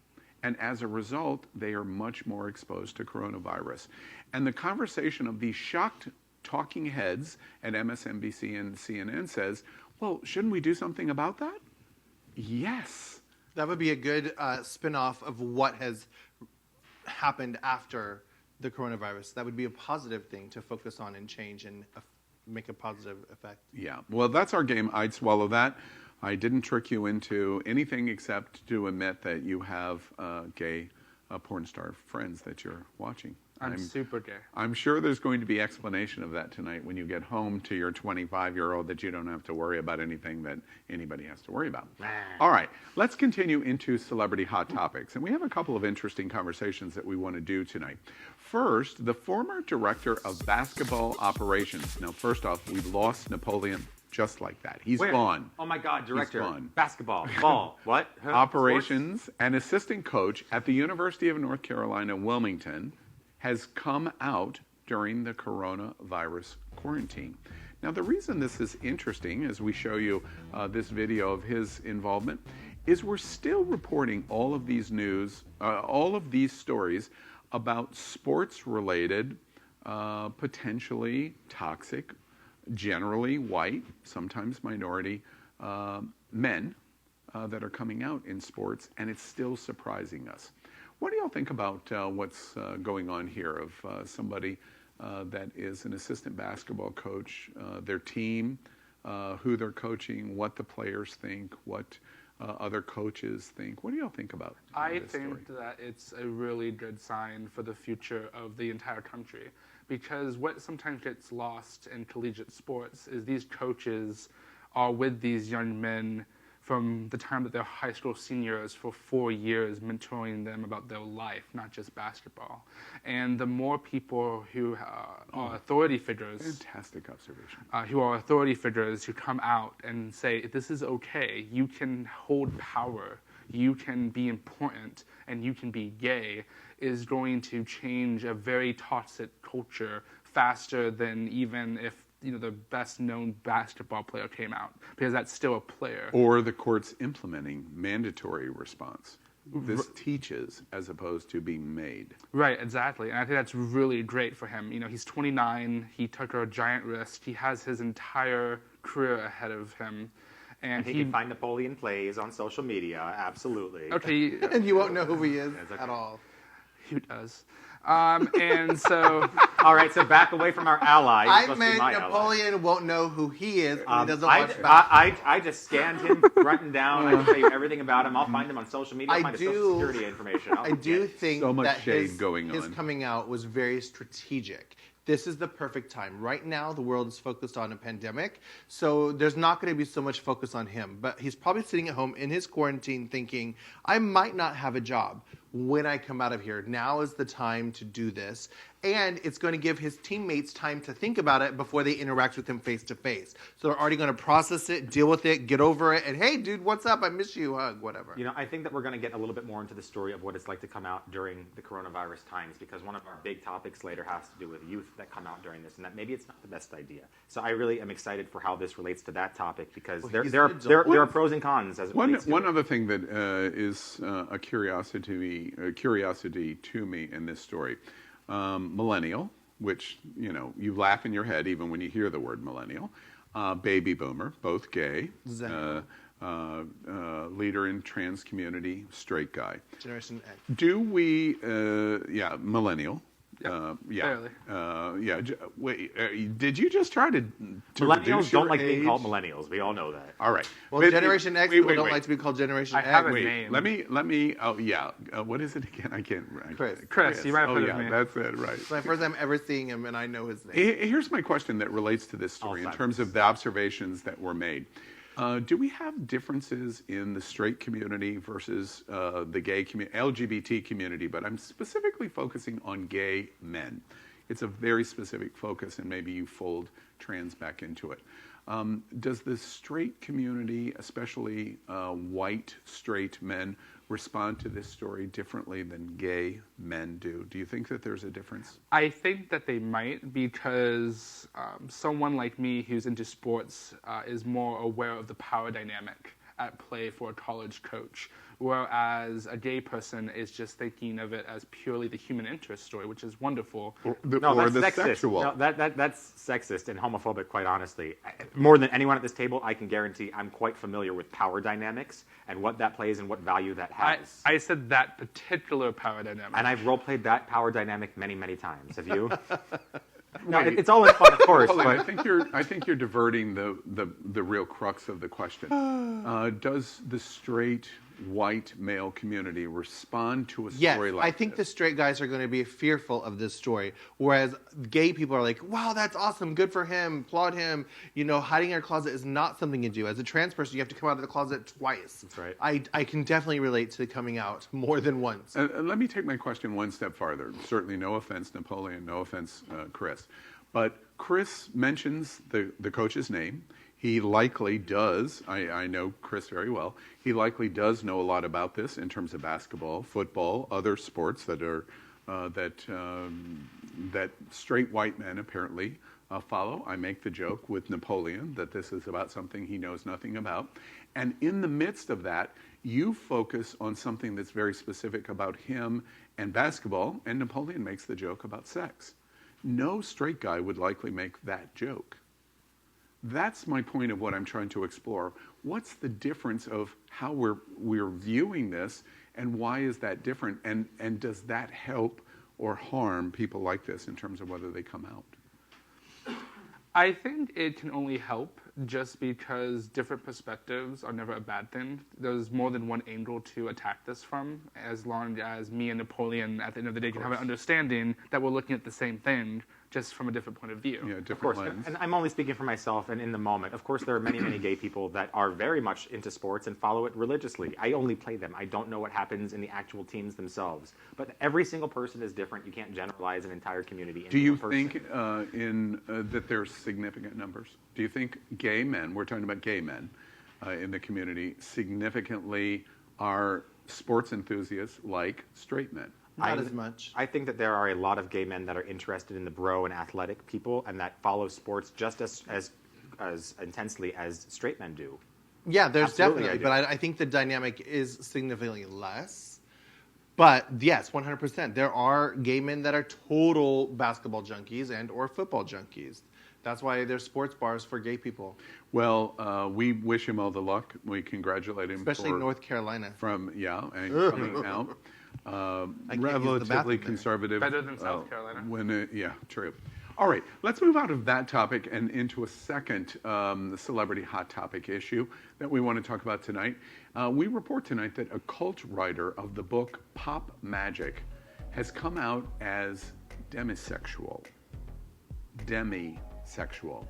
And as a result, they are much more exposed to coronavirus. And the conversation of these shocked talking heads at MSNBC and CNN says, well, shouldn't we do something about that? Yes. That would be a good spin-off of what has happened after the coronavirus. That would be a positive thing to focus on and change and make a positive effect. Yeah. Well, that's our game. I'd swallow that. I didn't trick you into anything except to admit that you have gay porn star friends that you're watching. I'm super gay. I'm sure there's going to be explanation of that tonight when you get home to your 25-year-old that you don't have to worry about anything that anybody has to worry about. All right, let's continue into celebrity hot topics. And we have a couple of interesting conversations that we want to do tonight. First, the former director of basketball operations. Now, first off, we lost Napoleon just like that. He's Where? gone. Oh my God, director. gone. Basketball, ball, what? Huh? Operations and assistant coach at the University of North Carolina, Wilmington, has come out during the coronavirus quarantine. Now, the reason this is interesting, as we show you this video of his involvement, is we're still reporting all of these all of these stories about sports-related, potentially toxic, generally white, sometimes minority men that are coming out in sports, and it's still surprising us. What do y'all think about what's going on here of somebody that is an assistant basketball coach, their team, who they're coaching, what the players think, what other coaches think? What do y'all think about I this think story? that it's a really good sign for the future of the entire country, because what sometimes gets lost in collegiate sports is these coaches are with these young men from the time that they're high school seniors for 4 years, mentoring them about their life, not just basketball. And the more people who are authority figures, Fantastic observation. who are authority figures who come out and say, this is okay, you can hold power, you can be important, and you can be gay, is going to change a very toxic culture faster than even if the best known basketball player came out, because that's still a player. Or the courts implementing mandatory response. This teaches as opposed to being made. Right, exactly. And I think that's really great for him. He's 29, he took a giant risk, he has his entire career ahead of him. And He can find NapoleonPlays on social media, absolutely. Okay. And you won't know who he is okay. at all. Who does? And so... All right, so back away from our ally. He's I supposed to be meant my Napoleon ally. won't know who he is, and he doesn't watch basketball. I just scanned him front and down. I can tell you everything about him. I'll find him on social media. I'll find his social security information. I do think So much that shade his going on. coming out was very strategic. This is the perfect time. Right now, the world is focused on a pandemic, so there's not going to be so much focus on him. But he's probably sitting at home in his quarantine thinking, I might not have a job when I come out of here. Now is the time to do this. And it's going to give his teammates time to think about it before they interact with him face to face. So they're already going to process it, deal with it, get over it, and hey, dude, what's up? I miss you, hug, whatever. I think that we're going to get a little bit more into the story of what it's like to come out during the coronavirus times, because one of our big topics later has to do with youth that come out during this, and that maybe it's not the best idea. So I really am excited for how this relates to that topic, because there are pros and cons as it relates to One it. other thing that is a curiosity to me in this story, millennial, which you laugh in your head even when you hear the word millennial, baby boomer, both gay, leader in trans community, straight guy. Generation X. Do we? Millennial. Barely. Wait, did you just try to Millennials reduce don't your like being age? called millennials. We all know that. All right. Well, But Generation X wait, people don't wait. like to be called Generation I X. have a Wait, name. let me. Oh yeah. What is it again? I can't. Chris. You might have Oh heard of yeah, me. that's it. Right. It's my first time ever seeing him, and I know his name. Here's my question that relates to this story in Alzheimer's. terms of the observations that were made. Do we have differences in the straight community versus the gay community, LGBT community? But I'm specifically focusing on gay men. It's a very specific focus, and maybe you fold trans back into it. Does the straight community, especially white straight men, respond to this story differently than gay men do? Do you think that there's a difference? I think that they might, because someone like me who's into sports is more aware of the power dynamic at play for a college coach, whereas a gay person is just thinking of it as purely the human interest story, which is wonderful. Or That's the sexist. sexual? No, that's sexist and homophobic, quite honestly. More than anyone at this table, I can guarantee I'm quite familiar with power dynamics and what that plays and what value that has. I said that particular power dynamic. And I've role-played that power dynamic many, many times. Have you? No, it's all in fun, of course. Hold on, But I think you're diverting the real crux of the question. Does the straight white male community respond to a Yes, story like I think the this? straight guys are going to be fearful of this story, whereas gay people are like, wow, that's awesome, good for him, applaud him. Hiding in your closet is not something you do. As a trans person, you have to come out of the closet twice. That's right. I can definitely relate to coming out more than once. Let me take my question one step farther. Certainly, no offense, Napoleon, no offense, Chris. But Chris mentions the coach's name. He likely does. I know Chris very well. He likely does know a lot about this in terms of basketball, football, other sports that are that straight white men apparently follow. I make the joke with Napoleon that this is about something he knows nothing about. And in the midst of that, you focus on something that's very specific about him and basketball, and Napoleon makes the joke about sex. No straight guy would likely make that joke. That's my point of what I'm trying to explore. What's the difference of how we're viewing this, and why is that different? And does that help or harm people like this in terms of whether they come out? I think it can only help just because different perspectives are never a bad thing. There's more than one angle to attack this from, as long as me and Napoleon at the end of the day can have an understanding that we're looking at the same thing, just from a different point of view. Yeah, different Of course, lens. and I'm only speaking for myself and in the moment. Of course, there are many, many gay people that are very much into sports and follow it religiously. I only play them. I don't know what happens in the actual teams themselves. But every single person is different. You can't generalize an entire community into Do you one person. think that there's significant numbers? Do you think gay men, we're talking about gay men in the community, significantly are sports enthusiasts like straight men? Not as much. I think that there are a lot of gay men that are interested in the bro and athletic people and that follow sports just as intensely as straight men do. Yeah, there's Absolutely, definitely, I do. but I think the dynamic is significantly less. But yes, 100%. There are gay men that are total basketball junkies and or football junkies. That's why there's sports bars for gay people, Well, we wish him all the luck. We congratulate him, especially for, in North Carolina. and coming out. I can't use the Relatively bathroom there. conservative. Better than South Carolina. Yeah, true. All right, let's move out of that topic and into a second celebrity hot topic issue that we want to talk about tonight. We report tonight that a cult writer of the book Pop Magic has come out as demisexual. Demisexual.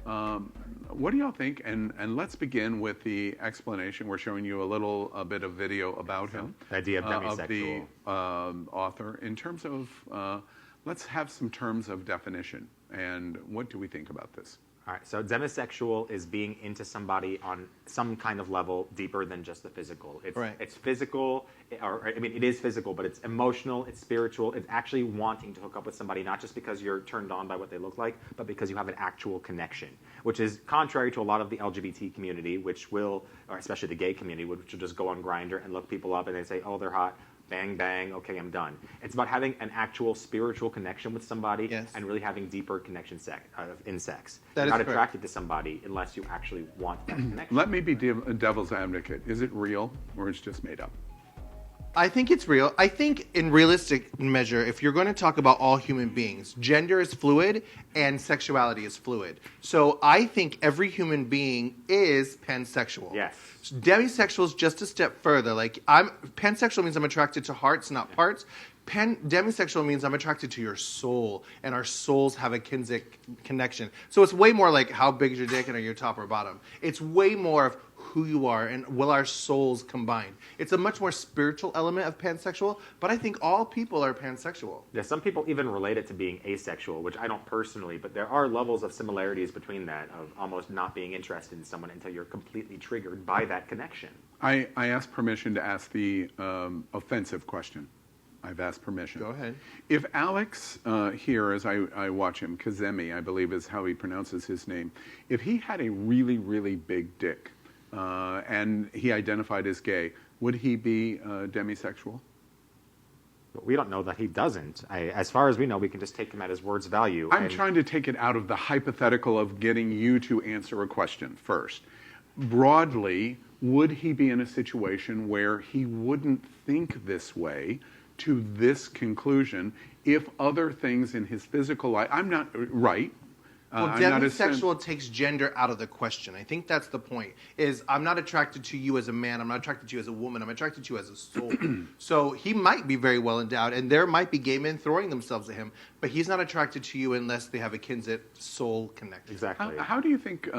What do y'all think? And let's begin with the explanation. We're showing you a bit of video about him. The idea of Of the demisexual. author. In terms of, let's have some terms of definition. And what do we think about this? All right, so demisexual is being into somebody on some kind of level deeper than just the physical. It's physical, it is physical, but it's emotional, it's spiritual. It's actually wanting to hook up with somebody, not just because you're turned on by what they look like, but because you have an actual connection, which is contrary to a lot of the LGBT community, or especially the gay community, which will just go on Grindr and look people up and they say, oh, they're hot. Bang, bang, okay, I'm done. It's about having an actual spiritual connection with somebody and really having deeper connection in sex. That You're is not correct. attracted to somebody unless you actually want that connection. Let me be devil's advocate. Is it real or it's just made up? I think it's real. I think in realistic measure, if you're going to talk about all human beings, gender is fluid and sexuality is fluid. So I think every human being is pansexual. Yes. Demisexual is just a step further. Like pansexual means I'm attracted to hearts, not parts. Demisexual means I'm attracted to your soul, and our souls have a kinsic connection. So it's way more like how big is your dick and are you top or bottom. It's way more of who you are and will our souls combine. It's a much more spiritual element of pansexual, but I think all people are pansexual. Yeah, some people even relate it to being asexual, which I don't personally, but there are levels of similarities between that, of almost not being interested in someone until you're completely triggered by that connection. I asked permission to ask the offensive question. I've asked permission. Go ahead. If Alex here, as I watch him, Kazemi, I believe is how he pronounces his name, if he had a really, really big dick and he identified as gay, would he be demisexual? But we don't know that he doesn't. As far as we know, we can just take him at his word's value. I'm trying to take it out of the hypothetical of getting you to answer a question first. Broadly, would he be in a situation where he wouldn't think this way to this conclusion if other things in his physical life, I'm not right. Well, I'm not demisexual takes gender out of the question. I think that's the point. Is I'm not attracted to you as a man. I'm not attracted to you as a woman. I'm attracted to you as a soul. So he might be very well endowed, and there might be gay men throwing themselves at him, but he's not attracted to you unless they have a kinship soul connection. Exactly. How do you think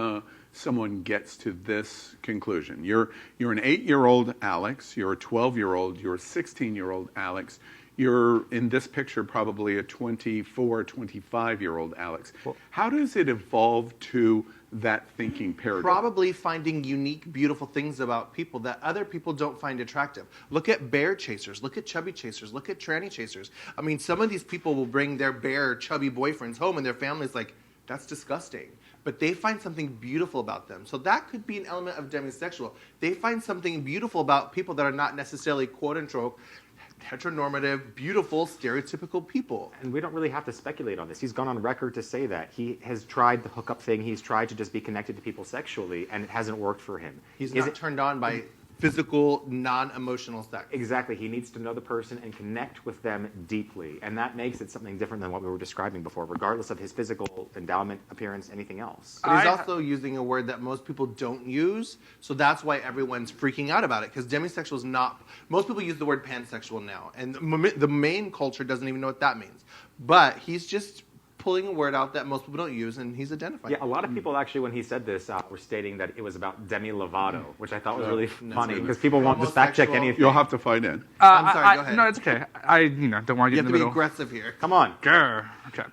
someone gets to this conclusion? You're an 8-year-old Alex. You're a 12-year-old. You're a 16-year-old Alex. you're in this picture probably a 24, 25-year-old Alex. How does it evolve to that thinking paradigm? Probably finding unique, beautiful things about people that other people don't find attractive. Look at bear chasers. Look at chubby chasers. Look at tranny chasers. I mean, some of these people will bring their bear, chubby boyfriends home, and their family's like, that's disgusting. But they find something beautiful about them. So that could be an element of demisexual. They find something beautiful about people that are not necessarily, quote-unquote, heteronormative, beautiful, stereotypical people. And we don't really have to speculate on this. He's gone on record to say that. He has tried the hookup thing. He's tried to just be connected to people sexually, and it hasn't worked for him. He's not turned on by physical, non-emotional sex. Exactly. He needs to know the person and connect with them deeply. And that makes it something different than what we were describing before, regardless of his physical endowment, appearance, anything else. But he's also using a word that most people don't use, so that's why everyone's freaking out about it, because demisexual is not... Most people use the word pansexual now, and the main culture doesn't even know what that means. But he's just pulling a word out that most people don't use, and he's identifying. Yeah, a lot of people actually, when he said this, were stating that it was about Demi Lovato, which I thought was really funny, because people won't just fact check anything. You'll have to find in. I'm sorry, go ahead. No, it's okay. I don't want to get in the middle. You have to be aggressive here. Come on. Grr. Okay.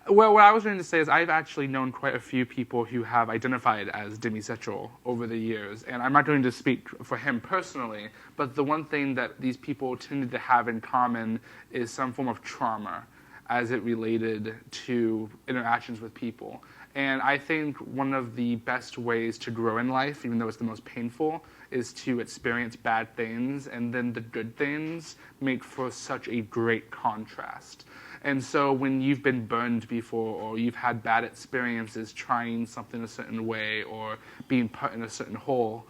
Well, what I was going to say is I've actually known quite a few people who have identified as demisexual over the years, and I'm not going to speak for him personally, but the one thing that these people tended to have in common is some form of trauma as it related to interactions with people. And I think one of the best ways to grow in life, even though it's the most painful, is to experience bad things, and then the good things make for such a great contrast. And so when you've been burned before, or you've had bad experiences trying something a certain way, or being put in a certain hole,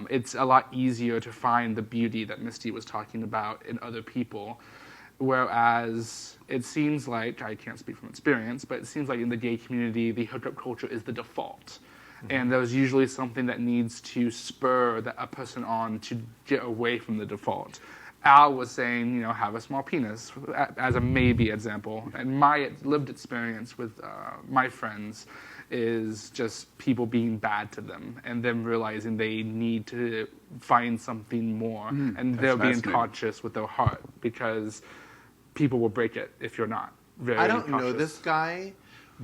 it's a lot easier to find the beauty that Misty was talking about in other people. Whereas it seems like, I can't speak from experience, but it seems like in the gay community, the hookup culture is the default. Mm-hmm. And there's usually something that needs to spur a person on to get away from the default. Al was saying, have a small penis, as a maybe example. And my lived experience with my friends is just people being bad to them and them realizing they need to find something more. And they're being cautious with their heart because people will break it if you're not very I don't cautious. know this guy,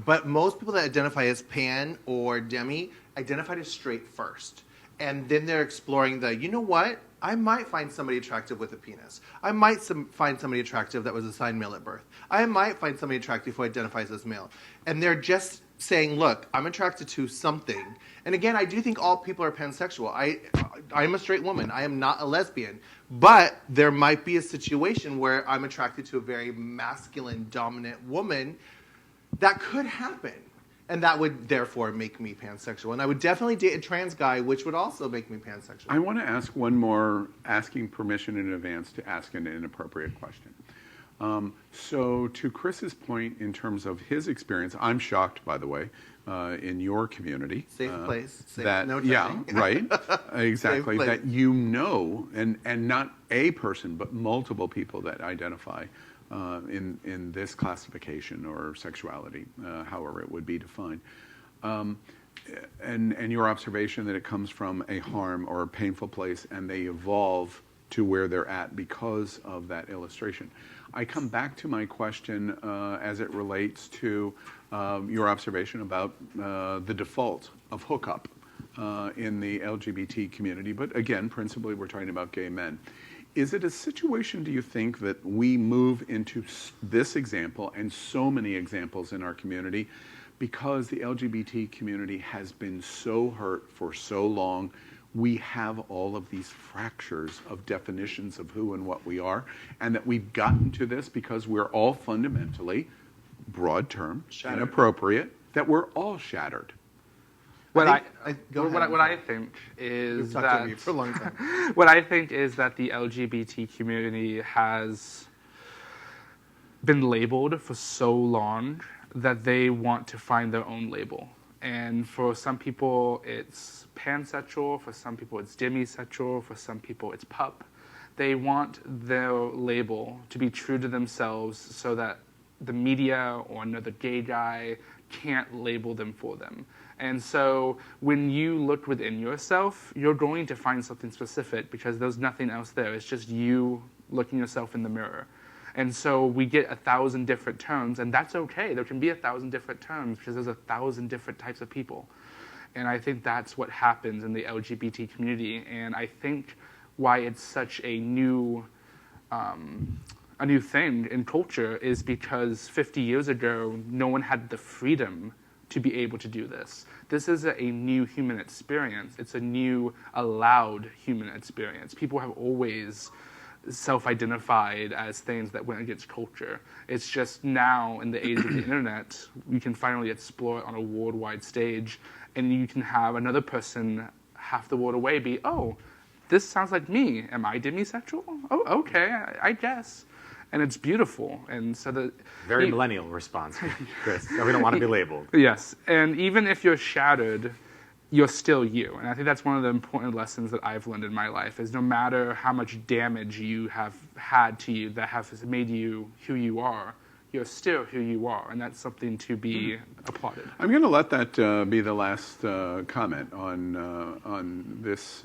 but most people that identify as pan or demi identified as straight first. And then they're exploring you know what? I might find somebody attractive with a penis. I might find somebody attractive that was assigned male at birth. I might find somebody attractive who identifies as male. And they're just saying, look, I'm attracted to something. And again, I do think all people are pansexual. I'm a straight woman. I am not a lesbian. But there might be a situation where I'm attracted to a very masculine, dominant woman. That could happen. And that would, therefore, make me pansexual. And I would definitely date a trans guy, which would also make me pansexual. I want to ask one more, asking permission in advance to ask an inappropriate question. So to Chris's point, in terms of his experience, I'm shocked, by the way, in your community. Safe place. Safe, that, no yeah, touching. right. Exactly. Safe place. That and not a person, but multiple people that identify in this classification or sexuality, however it would be defined. And your observation that it comes from a harm or a painful place and they evolve to where they're at because of that illustration. I come back to my question as it relates to your observation about the default of hookup in the LGBT community, but again, principally we're talking about gay men. Is it a situation, do you think, that we move into this example and so many examples in our community because the LGBT community has been so hurt for so long? We have all of these fractures of definitions of who and what we are, and that we've gotten to this because we're all fundamentally, broad term, inappropriate, that we're all shattered. What I think We've is talked over you for a long time. what I think is that the LGBT community has been labeled for so long that they want to find their own label. And for some people, it's pansexual. For some people, it's demisexual. For some people, it's pup. They want their label to be true to themselves so that the media or another gay guy can't label them for them. And so when you look within yourself, you're going to find something specific because there's nothing else there. It's just you looking yourself in the mirror. And so we get 1,000 different terms, and that's okay. There can be 1,000 different terms because there's 1,000 different types of people. And I think that's what happens in the LGBT community. And I think why it's such a new thing in culture is because 50 years ago, no one had the freedom to be able to do this. This is a new human experience. It's a new allowed human experience. People have always self-identified as things that went against culture. It's just now, in the age of the internet, we can finally explore it on a worldwide stage, and you can have another person half the world away be, oh, this sounds like me. Am I demisexual? Oh, okay, I guess. And it's beautiful. And so Very millennial response, Chris. We don't want to be labeled. Yes, and even if you're shattered, you're still you. And I think that's one of the important lessons that I've learned in my life, is no matter how much damage you have had to you that has made you who you are, you're still who you are, and that's something to be applauded. I'm going to let that be the last comment on this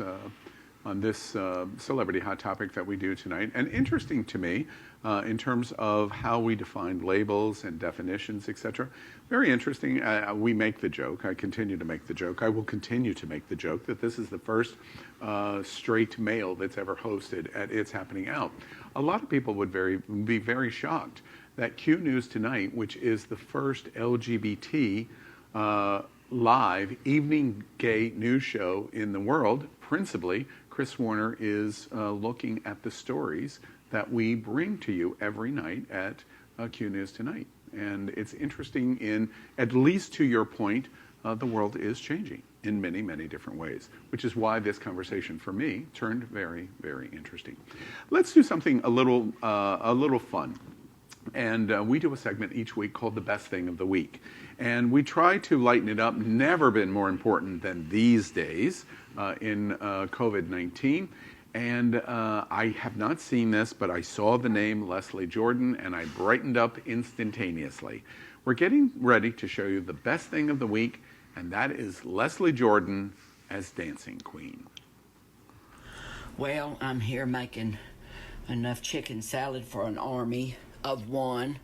celebrity hot topic that we do tonight. And interesting to me, in terms of how we define labels and definitions, etc. Very interesting. We make the joke. I continue to make the joke. I will continue to make the joke that this is the first straight male that's ever hosted at It's Happening Out. A lot of people would be very shocked that Q News Tonight, which is the first LGBT live evening gay news show in the world, principally, Chris Warner is looking at the stories that we bring to you every night at Q News Tonight. And it's interesting at least to your point, the world is changing in many, many different ways, which is why this conversation for me turned very, very interesting. Let's do something a little fun. And we do a segment each week called The Best Thing of the Week. And we try to lighten it up. Never been more important than these days in COVID-19. And I have not seen this, but I saw the name Leslie Jordan, and I brightened up instantaneously. We're getting ready to show you the best thing of the week, and that is Leslie Jordan as Dancing Queen. Well, I'm here making enough chicken salad for an army of one,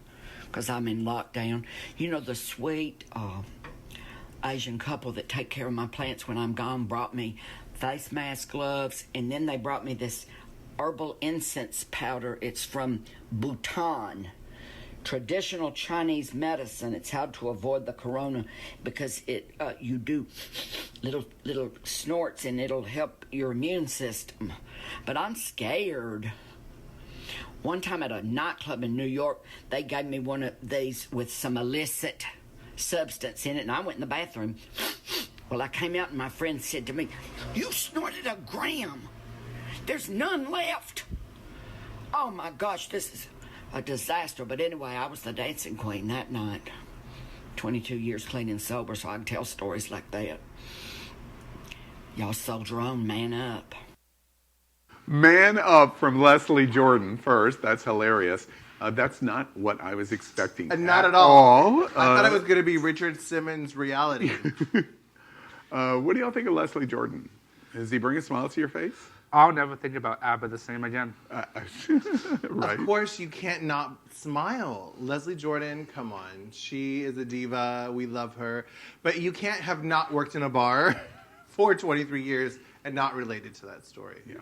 because I'm in lockdown. You know, the sweet Asian couple that take care of my plants when I'm gone brought me face mask, gloves, and then they brought me this herbal incense powder. It's from Bhutan. Traditional Chinese medicine. It's how to avoid the corona, because you do little snorts and it'll help your immune system. But I'm scared. One time at a nightclub in New York, they gave me one of these with some illicit substance in it, and I went in the bathroom. Well, I came out and my friend said to me, "You snorted a gram. There's none left." Oh my gosh, this is a disaster. But anyway, I was the dancing queen that night. 22 years clean and sober, so I can tell stories like that. Y'all soldier on, man up. Man up from Leslie Jordan first. That's hilarious. That's not what I was expecting. Not at all. I thought it was going to be Richard Simmons' reality. What do y'all think of Leslie Jordan? Does he bring a smile to your face? I'll never think about ABBA the same again. Right. Of course, you can't not smile. Leslie Jordan, come on. She is a diva. We love her. But you can't have not worked in a bar for 23 years and not related to that story. Yeah.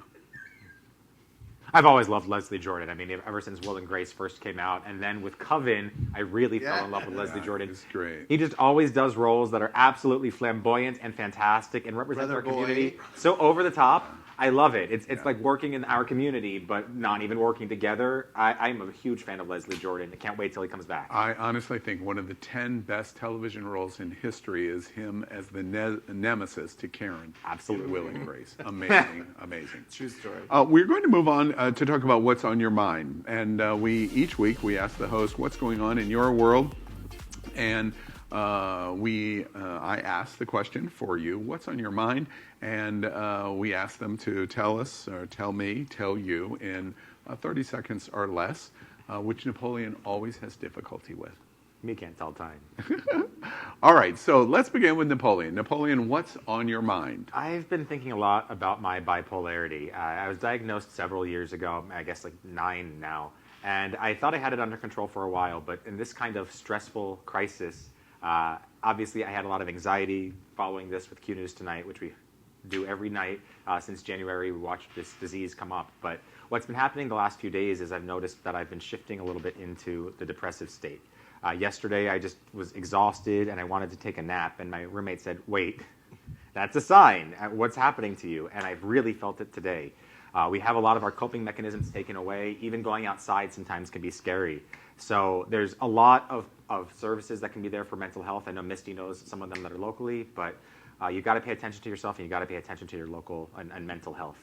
I've always loved Leslie Jordan. I mean, ever since Will and Grace first came out, and then with Coven, I really fell in love with Leslie Jordan. He's great. He just always does roles that are absolutely flamboyant and fantastic and represent our community so over the top. I love it. It's like working in our community, but not even working together. I'm a huge fan of Leslie Jordan. I can't wait till he comes back. I honestly think one of the 10 best television roles in history is him as the nemesis to Karen. Absolutely. Will and Grace. Amazing, amazing. True story. We're going to move on to talk about what's on your mind. And each week we ask the host what's going on in your world. And I ask the question for you, what's on your mind? And we ask them to tell us, or tell me, tell you in 30 seconds or less, which Napoleon always has difficulty with. Me can't tell time. All right, so let's begin with Napoleon. Napoleon, what's on your mind? I've been thinking a lot about my bipolarity. I was diagnosed several years ago, I guess like 9 now. And I thought I had it under control for a while, but in this kind of stressful crisis, obviously I had a lot of anxiety following this with Q News Tonight, which we do every night since January. We watched this disease come up. But what's been happening the last few days is I've noticed that I've been shifting a little bit into the depressive state. Yesterday I just was exhausted and I wanted to take a nap, and my roommate said, wait, that's a sign. What's happening to you? And I've really felt it today. We have a lot of our coping mechanisms taken away. Even going outside sometimes can be scary. So there's a lot of services that can be there for mental health. I know Misty knows some of them that are locally, but you've got to pay attention to yourself, and you've got to pay attention to your local and mental health.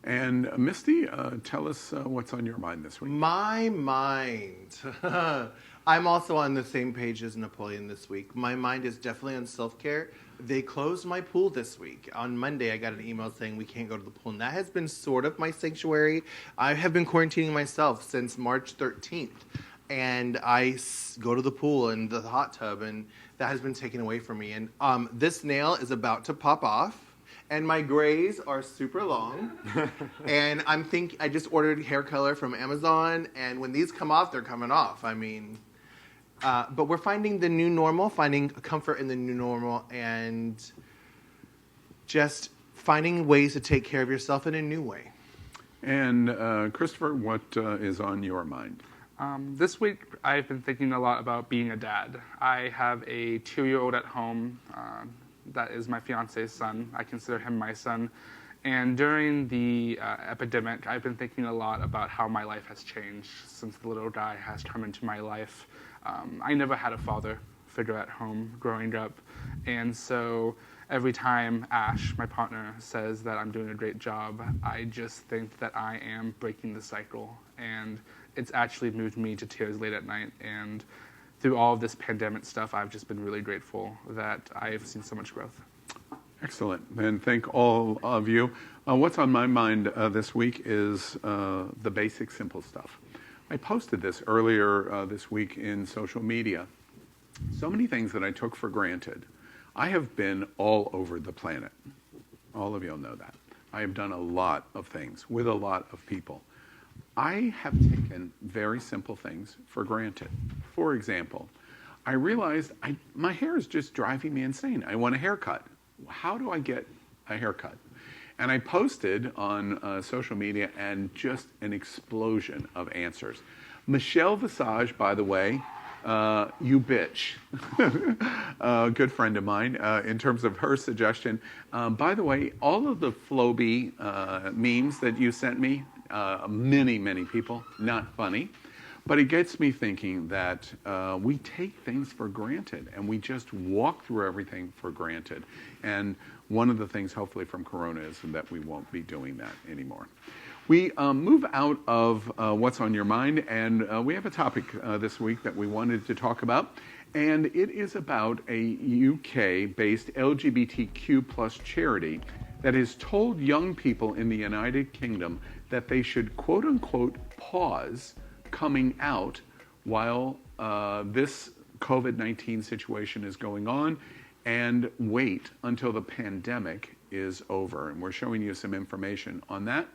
And Misty, tell us what's on your mind this week. My mind. I'm also on the same page as Napoleon this week. My mind is definitely on self-care. They closed my pool this week. On Monday, I got an email saying we can't go to the pool, and that has been sort of my sanctuary. I have been quarantining myself since March 13th, and I go to the pool and the hot tub, and that has been taken away from me. And this nail is about to pop off. And my grays are super long. And I just ordered hair color from Amazon. And when these come off, they're coming off. I mean, but we're finding the new normal, finding comfort in the new normal, and just finding ways to take care of yourself in a new way. And Christopher, what is on your mind? This week, I've been thinking a lot about being a dad. I have a 2-year-old at home. That is my fiance's son. I consider him my son. And during the epidemic, I've been thinking a lot about how my life has changed since the little guy has come into my life. I never had a father figure at home growing up. And so every time Ash, my partner, says that I'm doing a great job, I just think that I am breaking the cycle. And it's actually moved me to tears late at night. And through all of this pandemic stuff, I've just been really grateful that I've seen so much growth. Excellent. And thank all of you. What's on my mind this week is the basic, simple stuff. I posted this earlier this week in social media. So many things that I took for granted. I have been all over the planet. All of you will know that. I have done a lot of things with a lot of people. I have taken very simple things for granted. For example, I realized my hair is just driving me insane. I want a haircut. How do I get a haircut? And I posted on social media, and just an explosion of answers. Michelle Visage, by the way, you bitch. A good friend of mine, in terms of her suggestion. By the way, all of the Floby memes that you sent me, many people, not funny. But it gets me thinking that we take things for granted, and we just walk through everything for granted. And one of the things, hopefully, from Corona is that we won't be doing that anymore. We move out of what's on your mind, and we have a topic this week that we wanted to talk about. And it is about a UK-based LGBTQ plus charity that has told young people in the United Kingdom that they should, quote unquote, pause coming out while this COVID-19 situation is going on, and wait until the pandemic is over. And we're showing you some information on that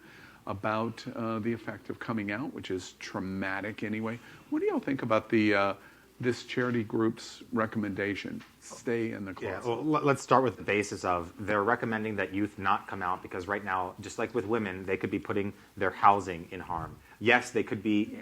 about the effect of coming out, which is traumatic anyway. What do y'all think about this charity group's recommendation? Stay in the closet. Yeah, well, let's start with the basis of they're recommending that youth not come out because right now, just like with women, they could be putting their housing in harm. Yes, they could be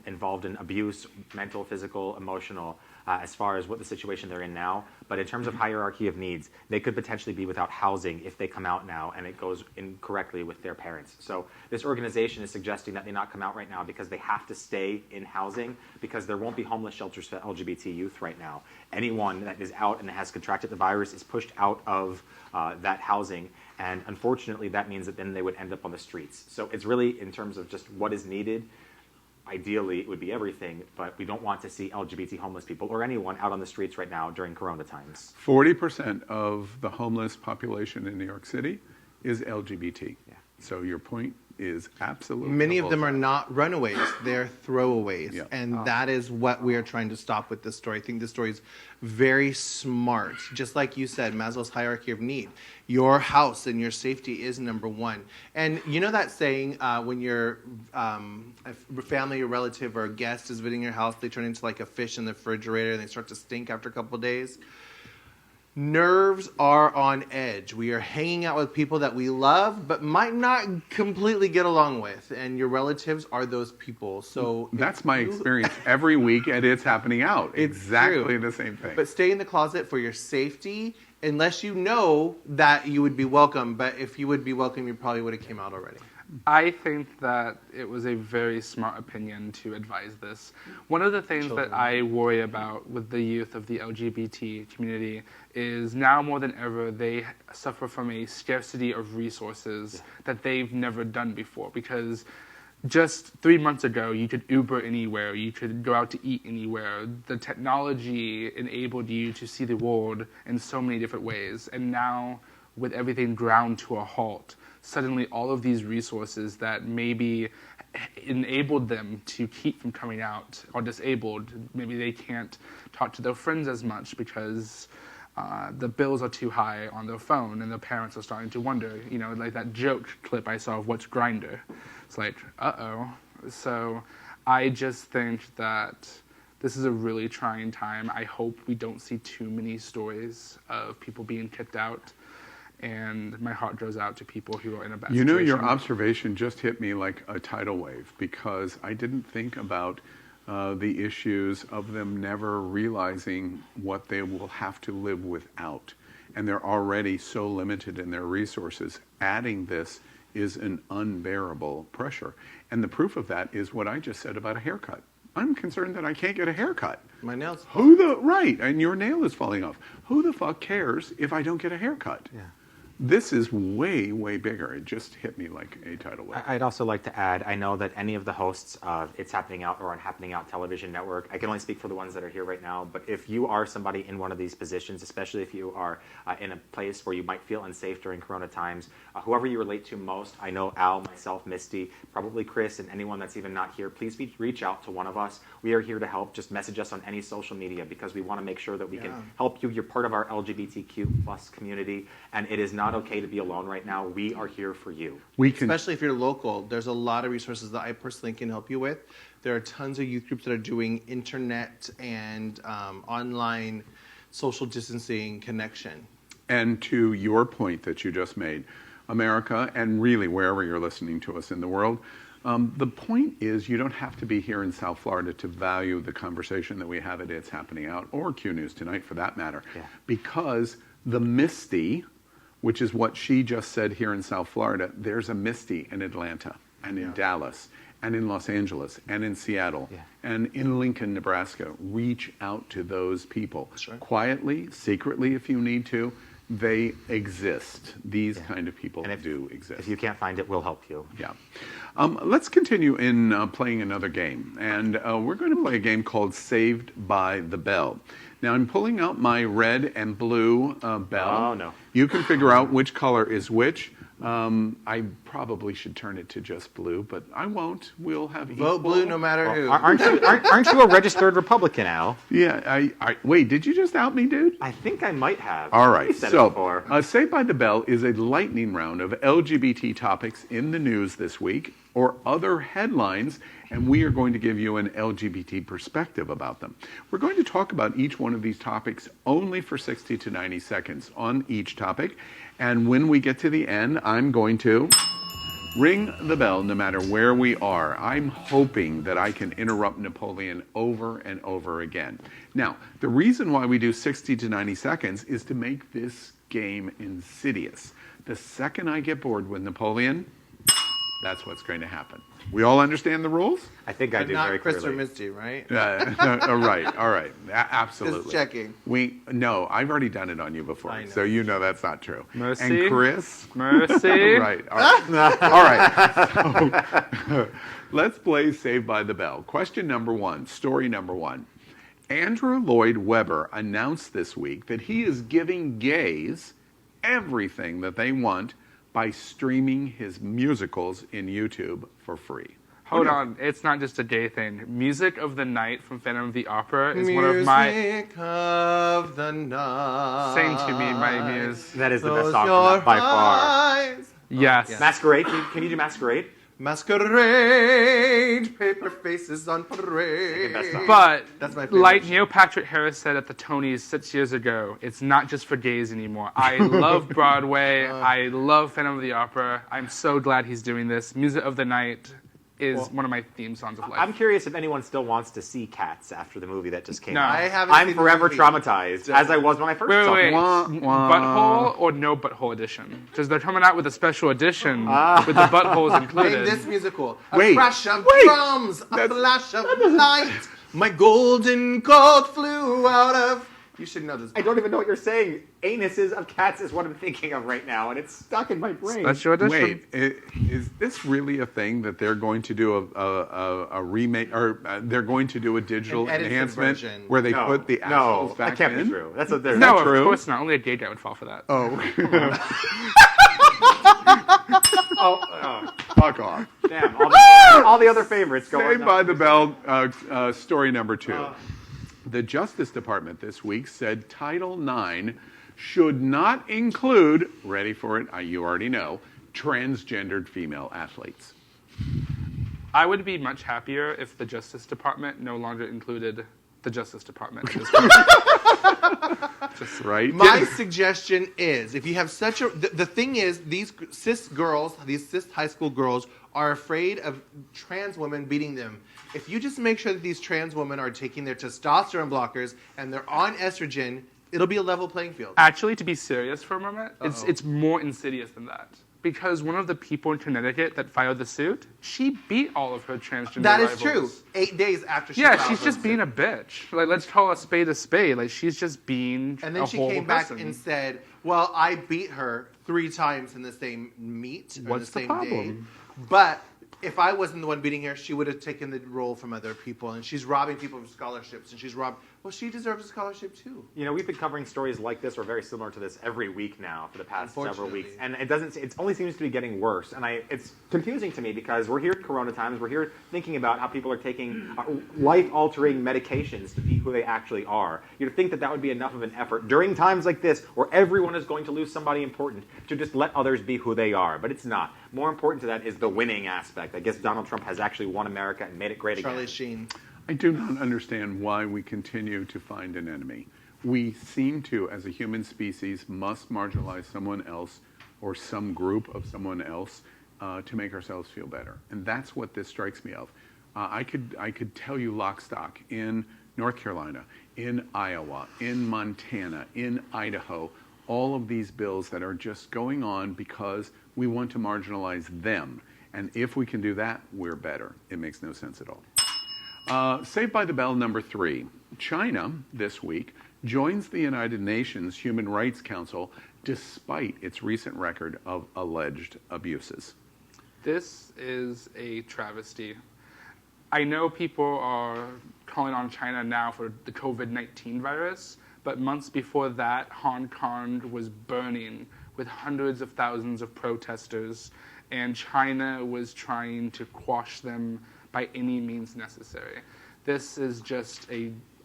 involved in abuse, mental, physical, emotional, as far as what the situation they're in now. But in terms of hierarchy of needs, they could potentially be without housing if they come out now and it goes incorrectly with their parents. So this organization is suggesting that they not come out right now because they have to stay in housing because there won't be homeless shelters for LGBT youth right now. Anyone that is out and has contracted the virus is pushed out of that housing. And unfortunately, that means that then they would end up on the streets. So it's really in terms of just what is needed. Ideally, it would be everything, but we don't want to see LGBT homeless people or anyone out on the streets right now during Corona times. 40% of the homeless population in New York City is LGBT. Yeah. So your point is absolutely Many of them are bullseye. not runaways, they're throwaways. Yeah. And that is what we are trying to stop with this story. I think this story is very smart. Just like you said, Maslow's hierarchy of need. Your house and your safety is number one. And you know that saying, when your family or relative or a guest is visiting your house, they turn into like a fish in the refrigerator and they start to stink after a couple of days? Nerves are on edge. We are hanging out with people that we love but might not completely get along with, and your relatives are those people. So That's my experience every week, and it's happening out. It's Exactly true. the same thing. But stay in the closet for your safety, unless you know that you would be welcome. But if you would be welcome, you probably would have came out already. I think that it was a very smart opinion to advise this. One of the things that I worry about with the youth of the LGBT community is now more than ever they suffer from a scarcity of resources that they've never done before. Because just 3 months ago, you could Uber anywhere, you could go out to eat anywhere. The technology enabled you to see the world in so many different ways. And now, with everything ground to a halt, suddenly all of these resources that maybe enabled them to keep from coming out are disabled. Maybe they can't talk to their friends as much because the bills are too high on their phone, and their parents are starting to wonder, you know, like that joke clip I saw of what's Grindr. It's like, uh-oh. So I just think that this is a really trying time. I hope we don't see too many stories of people being kicked out. And my heart goes out to people who are in a bad situation. You know, your observation just hit me like a tidal wave, because I didn't think about the issues of them never realizing what they will have to live without. And they're already so limited in their resources. Adding this is an unbearable pressure. And the proof of that is what I just said about a haircut. I'm concerned that I can't get a haircut. My nails. Right, and your nail is falling off. Who the fuck cares if I don't get a haircut? Yeah. This is way, way bigger. It just hit me like a tidal wave. I'd also like to add, I know that any of the hosts of It's Happening Out or on Happening Out television network, I can only speak for the ones that are here right now, but if you are somebody in one of these positions, especially if you are in a place where you might feel unsafe during Corona times, whoever you relate to most, I know Al, myself, Misty, probably Chris, and anyone that's even not here, please reach out to one of us. We are here to help. Just message us on any social media, because we want to make sure that we can help you. You're part of our LGBTQ plus community, and it is not okay to be alone right now. We are here for you. Especially if you're local, there's a lot of resources that I personally can help you with. There are tons of youth groups that are doing internet and online social distancing connection. And to your point that you just made, America, and really wherever you're listening to us in the world, the point is you don't have to be here in South Florida to value the conversation that we have at It's Happening Out, or Q News Tonight for that matter, because the Misty, which is what she just said here in South Florida, there's a Misty in Atlanta and in Dallas and in Los Angeles and in Seattle and in Lincoln, Nebraska. Reach out to those people. Quietly, secretly if you need to. They exist. These kind of people do exist. If you can't find it, we'll help you. Yeah. Let's continue in playing another game. And we're going to play a game called Saved by the Bell. Now, I'm pulling out my red and blue bell. Oh, no. You can figure out which color is which. I probably should turn it to just blue, but I won't. We'll have Vote blue no matter who. Aren't you a registered Republican, Al? Yeah. Wait, did you just out me, dude? I think I might have. All right. You've said it So, before. Saved by the Bell is a lightning round of LGBT topics in the news this week or other headlines, and we are going to give you an LGBT perspective about them. We're going to talk about each one of these topics only for 60 to 90 seconds on each topic, and when we get to the end, I'm going to ring the bell no matter where we are. I'm hoping that I can interrupt Napoleon over and over again. Now, the reason why we do 60 to 90 seconds is to make this game insidious. The second I get bored with Napoleon, that's what's going to happen. We all understand the rules? I think I do Not very Chris clearly. or Misty, right? All right. Absolutely. Just checking. No, I've already done it on you before, I know. so you know that's not true. Mercy. And Chris? Mercy. Right. All right. So, let's play Saved by the Bell. Question number one, story number one. Andrew Lloyd Webber announced this week that he is giving gays everything that they want by streaming his musicals in YouTube for free. Hold on, it's not just a gay thing. Music of the Night from Phantom of the Opera is one of my... Music of the night. Sing to me, my muse. That is the best song from that by far. Yes. Masquerade. Can you do Masquerade? Masquerade, paper faces on parade. Best song. But, That's my favorite like show. Neil Patrick Harris said at the Tonys 6 years ago, it's not just for gays anymore. I love Broadway. I love Phantom of the Opera. I'm so glad he's doing this. Music of the Night is one of my theme songs of life. I'm curious if anyone still wants to see Cats after the movie that just came No. out. I haven't I'm seen the forever movie. traumatized, as I was when I first Wait, saw wait, it. wait. Wah, wah. Butthole or no butthole edition? Because they're coming out with a special edition with the buttholes Name included. this musical. A Wait, crash of wait. drums, a flash of light. My golden coat flew out of... You should know this. I don't even know what you're saying. Anuses of Cats is what I'm thinking of right now, and it's stuck in my brain. Special edition. Wait, is this really a thing that they're going to do a remake, or they're going to do a digital An edited enhancement version. where they No, put the no, assholes back that can't in? be true. That's what they're No, true? of course not. Only a gay guy would fall for that. Oh, oh, fuck off. damn. All the other favorites go Saved on. by the Bell, story number 2. The Justice Department this week said Title IX should not include, ready for it, you already know, transgendered female athletes. I would be much happier if the Justice Department no longer included the Justice Department. Right? My suggestion is, if you have such a... The thing is, these cis girls, these cis high school girls, are afraid of trans women beating them. If you just make sure that these trans women are taking their testosterone blockers and they're on estrogen, it'll be a level playing field. Actually, to be serious for a moment, it's more insidious than that. Because one of the people in Connecticut that filed the suit, she beat all of her transgender That is rivals. true. 8 days after she Yeah, filed she's the just suit. being a bitch. Like, let's call a spade a spade. Like, she's just being And then a she horrible came back person. and said, well, I beat her 3 times in the same meet, or What's the the same day. problem? But if I wasn't the one beating her, she would have taken the role from other people. And she's robbing people of scholarships. And she's robbed... Well, she deserves a scholarship, too. You know, we've been covering stories like this or very similar to this every week now for the past several Unfortunately. weeks. And it only seems to be getting worse. And it's confusing to me because we're here at Corona times. We're here thinking about how people are taking life-altering medications to be who they actually are. You'd think that that would be enough of an effort during times like this where everyone is going to lose somebody important to just let others be who they are. But it's not. More important to that is the winning aspect. I guess Donald Trump has actually won America and made it great Charlie again. Sheen. I do not understand why we continue to find an enemy. We seem to, as a human species, must marginalize someone else or some group of someone else to make ourselves feel better. And that's what this strikes me of. I could tell you lock, stock in North Carolina, in Iowa, in Montana, in Idaho, all of these bills that are just going on because we want to marginalize them. And if we can do that, we're better. It makes no sense at all. Saved by the Bell number 3. China, this week, joins the United Nations Human Rights Council despite its recent record of alleged abuses. This is a travesty. I know people are calling on China now for the COVID-19 virus, but months before that, Hong Kong was burning with hundreds of thousands of protesters, and China was trying to quash them by any means necessary. This is just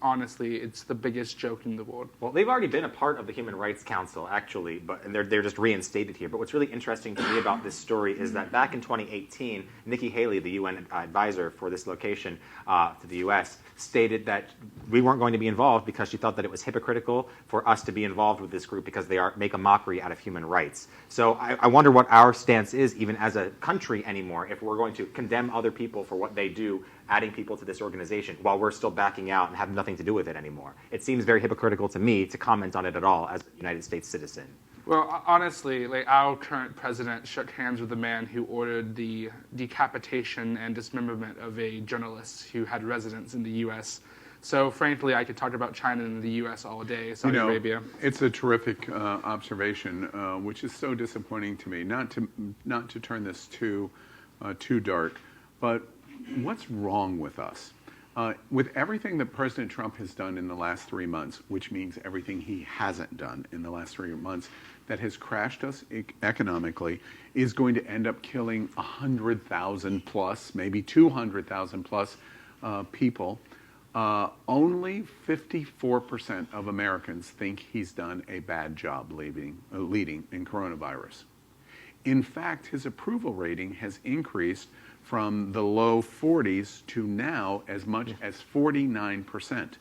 honestly, it's the biggest joke in the world. Well, they've already been a part of the Human Rights Council, actually, and they're just reinstated here. But what's really interesting to me about this story is that back in 2018, Nikki Haley, the UN advisor for this location to the U.S., stated that we weren't going to be involved because she thought that it was hypocritical for us to be involved with this group because they make a mockery out of human rights. So I wonder what our stance is, even as a country anymore, if we're going to condemn other people for what they do, adding people to this organization, while we're still backing out and have nothing to do with it anymore. It seems very hypocritical to me to comment on it at all as a United States citizen. Well, honestly, our current president shook hands with the man who ordered the decapitation and dismemberment of a journalist who had residence in the U.S. So, frankly, I could talk about China and the U.S. all day, Saudi Arabia. It's a terrific observation, which is so disappointing to me. Not to turn this too dark, but what's wrong with us? With everything that President Trump has done in the last 3 months, which means everything he hasn't done in the last 3 months, that has crashed us economically, is going to end up killing 100,000 plus, maybe 200,000 plus people. Only 54% of Americans think he's done a bad job leading in coronavirus. In fact, his approval rating has increased from the low 40s to now as much as 49%.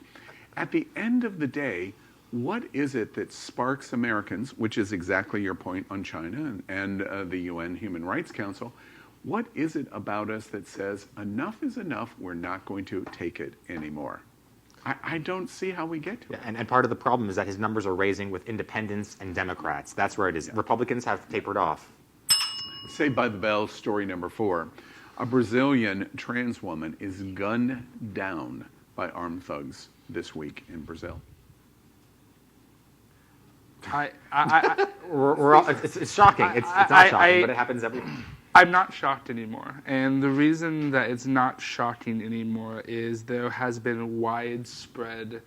At the end of the day, what is it that sparks Americans, which is exactly your point on China and the UN Human Rights Council, what is it about us that says enough is enough, we're not going to take it anymore? I don't see how we get to it. And part of the problem is that his numbers are raising with independents and Democrats. That's where it is. Yeah. Republicans have tapered off. Saved by the Bell, story number 4. A Brazilian trans woman is gunned down by armed thugs this week in Brazil. It's shocking. It's not shocking, but it happens every day. I'm not shocked anymore. And the reason that it's not shocking anymore is there has been widespread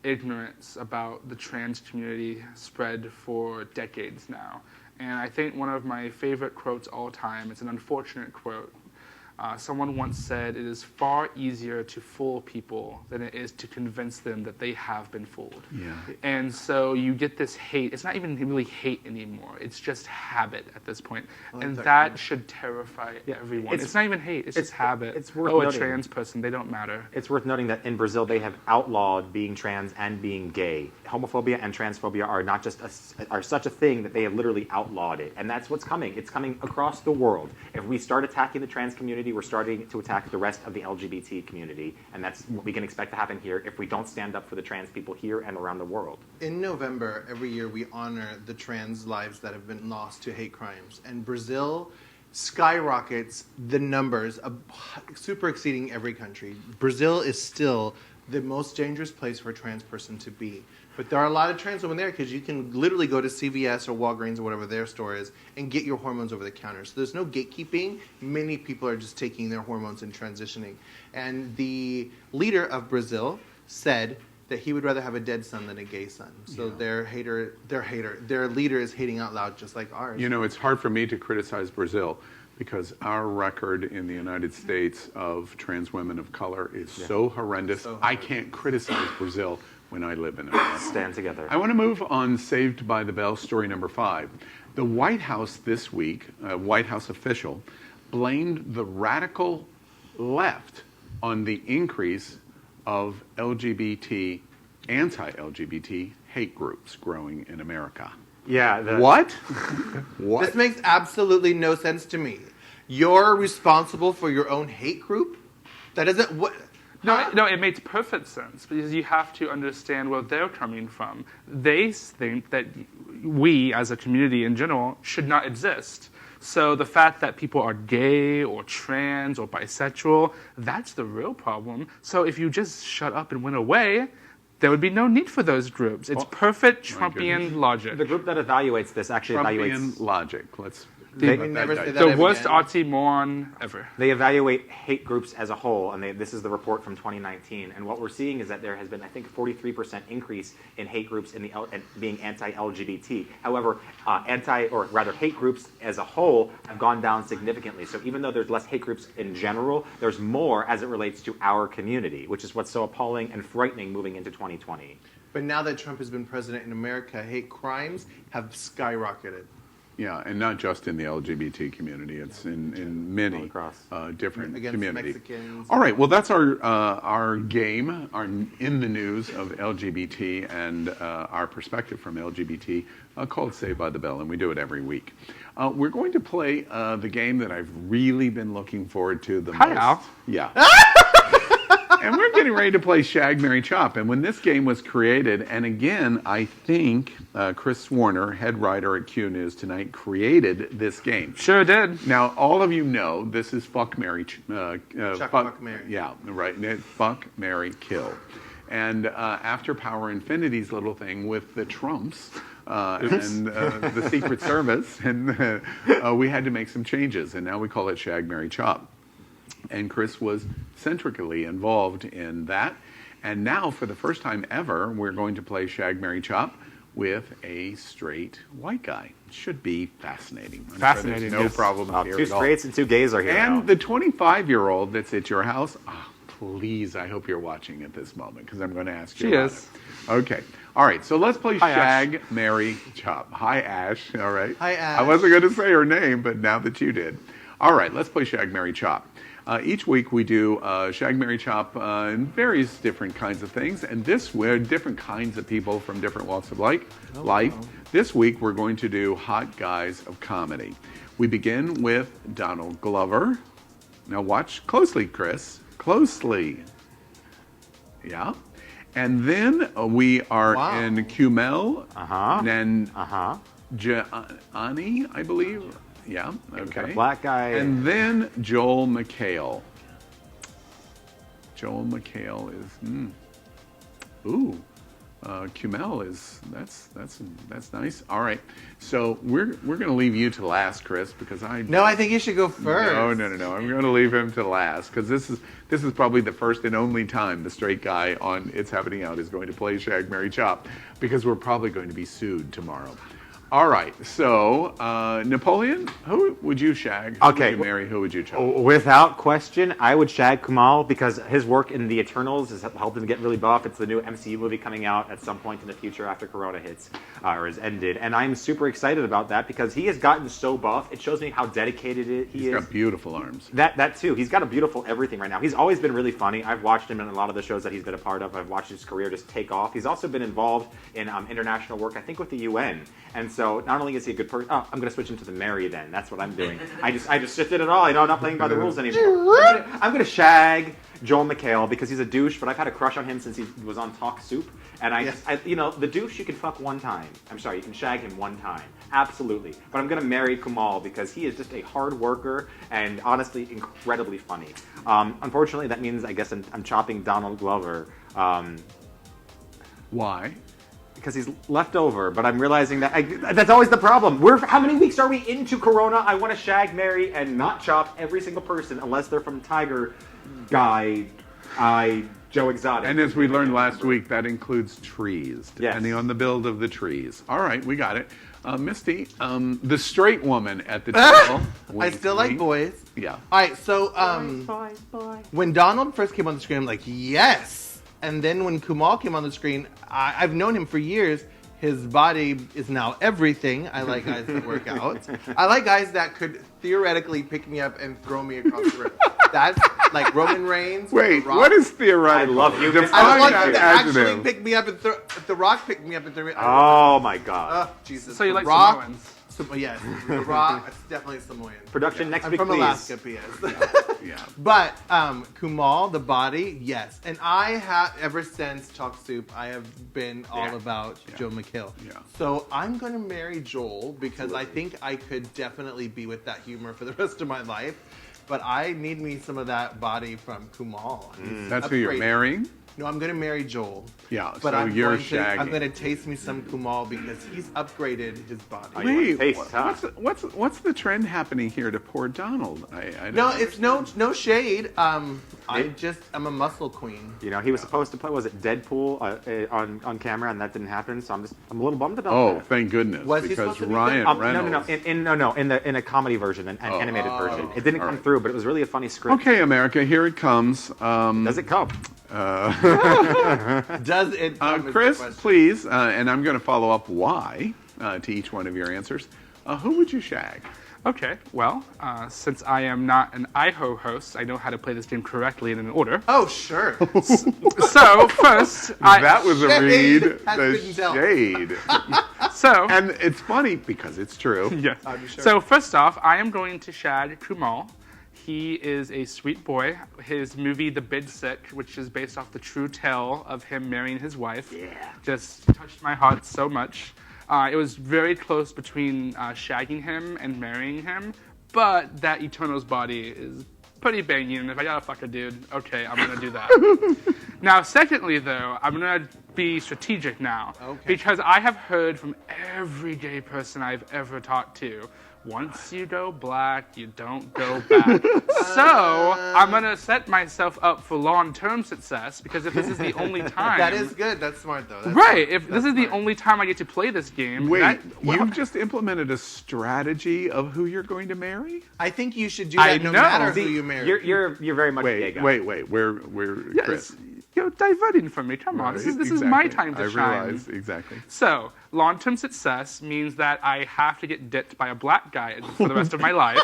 ignorance about the trans community spread for decades now. And I think one of my favorite quotes all time, it's an unfortunate quote. Someone once said, it is far easier to fool people than it is to convince them that they have been fooled. Yeah. And so you get this hate. It's not even really hate anymore. It's just habit at this point. And that should terrify everyone. It's not even hate. It's just habit. It's worth noting. A trans person, they don't matter. It's worth noting that in Brazil, they have outlawed being trans and being gay. Homophobia and transphobia are not just are such a thing that they have literally outlawed it. And that's what's coming. It's coming across the world. If we start attacking the trans community, we're starting to attack the rest of the LGBT community, and that's what we can expect to happen here if we don't stand up for the trans people here and around the world. In November, every year we honor the trans lives that have been lost to hate crimes, and Brazil skyrockets the numbers, super exceeding every country. Brazil is still the most dangerous place for a trans person to be. But there are a lot of trans women there because you can literally go to CVS or Walgreens or whatever their store is and get your hormones over the counter. So there's no gatekeeping. Many people are just taking their hormones and transitioning. And the leader of Brazil said that he would rather have a dead son than a gay son. So their leader is hating out loud just like ours. You know, it's hard for me to criticize Brazil because our record in the United States of trans women of color is so horrendous. I can't criticize Brazil when I live in America. Stand together. I want to move on Saved by the Bell, story number 5. The White House this week, a White House official, blamed the radical left on the increase of anti-LGBT hate groups growing in America. Yeah. What? What? This makes absolutely no sense to me. You're responsible for your own hate group? That doesn't... What? No, it makes perfect sense because you have to understand where they're coming from. They think that we, as a community in general, should not exist. So the fact that people are gay or trans or bisexual, that's the real problem. So if you just shut up and went away, there would be no need for those groups. It's perfect Trumpian logic. The group that evaluates this actually Trumpian logic. Let's... The worst oxymoron ever. They evaluate hate groups as a whole, and this is the report from 2019. And what we're seeing is that there has been, I think, a 43% increase in hate groups in being anti-LGBT. However, hate groups as a whole have gone down significantly. So even though there's less hate groups in general, there's more as it relates to our community, which is what's so appalling and frightening moving into 2020. But now that Trump has been president in America, hate crimes have skyrocketed. Yeah, and not just in the LGBT community. It's in many different communities. Mexicans. All right, well, that's our game, our in the news of LGBT and our perspective from LGBT called Saved by the Bell, and we do it every week. We're going to play the game that I've really been looking forward to the most. Al. Yeah. And we're getting ready to play Shag, Marry, Chop. And when this game was created, and again, I think Chris Warner, head writer at Q News Tonight, created this game. Sure did. Now, all of you know this is Fuck, Marry... Fuck, Marry. Yeah, right. Fuck, Marry, Kill. And after Power Infinity's little thing with the Trumps and the Secret Service, and we had to make some changes. And now we call it Shag, Marry, Chop. and Chris was centrically involved in that. And now, for the first time ever, we're going to play Shag, Marry, Chop with a straight white guy. Should be fascinating. I'm Fascinating, Sure there's no yes. problem here Two at all. straights and two gays are here now. And the 25-year-old that's at your house, please, I hope you're watching at this moment because I'm going to ask you She about is. it. Okay. All right. So let's play Hi, Shag, Marry, Chop. Hi, Ash. All right. Hi, Ash. I wasn't going to say her name, but now that you did. All right. Let's play Shag, Marry, Chop. Each week we do Shag, Marry, Chop in various different kinds of things. And this we're different kinds of people from different walks of life. This week we're going to do hot guys of comedy. We begin with Donald Glover. Now watch closely, Chris. Closely. Yeah. And then we are in Kumail Nanjiani, I believe. Yeah, okay. Black guy. And then Joel McHale. Joel McHale is, Kumail is, that's nice. All right. So we're going to leave you to last, Chris, because No, I think you should go first. No. I'm going to leave him to last because this is probably the first and only time the straight guy on It's Happening Out is going to play Shag, Marry, Chop because we're probably going to be sued tomorrow. All right. So Napoleon, who would you shag? Who Okay. would you marry? Who would you chop? Without question, I would shag Kumail because his work in The Eternals has helped him get really buff. It's the new MCU movie coming out at some point in the future after Corona hits or is ended. And I'm super excited about that because he has gotten so buff. It shows me how dedicated he He's is. got beautiful arms. That too. He's got a beautiful everything right now. He's always been really funny. I've watched him in a lot of the shows that he's been a part of. I've watched his career just take off. He's also been involved in international work, I think with the UN. And so not only is he a good person, I'm going to switch into the Mary then. That's what I'm doing. I just shifted it all. I'm not playing by the rules anymore. I'm going to shag Joel McHale because he's a douche, but I've had a crush on him since he was on Talk Soup. And the douche you can fuck one time. I'm sorry, you can shag him one time. Absolutely. But I'm going to marry Kumail because he is just a hard worker and honestly incredibly funny. Unfortunately, that means I guess I'm chopping Donald Glover. Why? Because he's left over, but I'm realizing that that's always the problem. How many weeks are we into Corona? I want to shag, marry, and not chop every single person unless they're from Tiger Guy, Joe Exotic. And as we learned last week, that includes trees, depending Yes. on the build of the trees. All right, we got it. Misty, the straight woman at the table. I still like boys. Yeah. All right, so boys. when Donald first came on the screen, I'm like, yes. And then when Kumail came on the screen, I've known him for years. His body is now everything. I like guys that work out. I like guys that could theoretically pick me up and throw me across the room. That's like Roman Reigns. Wait, The Rock. what is theoretical? I love you. Define I want that him to actually adjective. pick me up and throw. If The Rock picked me up and threw me. Oh my God. Jesus. So you The like Rock, Samoans? Yes, The Rock. It's definitely Samoan. Production next I'm week, from please. Alaska, P.S. Yeah. But Kumail, the body, yes. And I have, ever since Talk Soup, I have been all about Joe McHale. Yeah. So I'm going to marry Joel because I think I could definitely be with that humor for the rest of my life. But I need me some of that body from Kumail. He's That's who you're upgraded. marrying? No, I'm going to marry Joel. Yeah, But so I'm you're going shagging. I'm going to taste me some Kumail because he's upgraded his body. Oh, you want Wait, taste, huh? what's the trend happening here to poor Donald? I don't No, it's understand. no shade. I'm a muscle queen. You know, he was supposed to play, was it Deadpool on camera, and that didn't happen. So I'm a little bummed about Oh, that. thank goodness! Was he because supposed to be Ryan good? Reynolds. In a comedy version, an animated version. It didn't all come right. through, but it was really a funny script. Okay, America, here it comes. Does it come? Does it? come is the Chris, question. please, and I'm going to follow up why to each one of your answers. Who would you shag? Okay, well, since I am not an IHO host, I know how to play this game correctly and in an order. Oh, sure. So, first, That was a Shade read. has The been dealt. shade. so, And it's funny because it's true. yes. I'm sure. So, first off, I am going to shag Kumail. He is a sweet boy. His movie, The Bid Sick, which is based off the true tale of him marrying his wife, just touched my heart so much. It was very close between shagging him and marrying him, but that Eternals body is pretty banging. If I gotta fuck a dude, okay, I'm gonna do that. Now, secondly, though, I'm gonna be strategic now, Okay. because I have heard from every gay person I've ever talked to, once you go black, you don't go back. So I'm going to set myself up for long-term success, because if this is the only time... That is good. That's smart, though. That's right. smart. If this is the only time I get to play this game... Wait, you've just implemented a strategy of who you're going to marry? I think you should do that no matter who you marry. You're very much a gay guy. Wait. We're Yes. Chris. You're diverting from me. Come on. Right, This is my exactly. time to I shine. realize, exactly. So, long-term success means that I have to get dipped by a black guy for the rest of my life.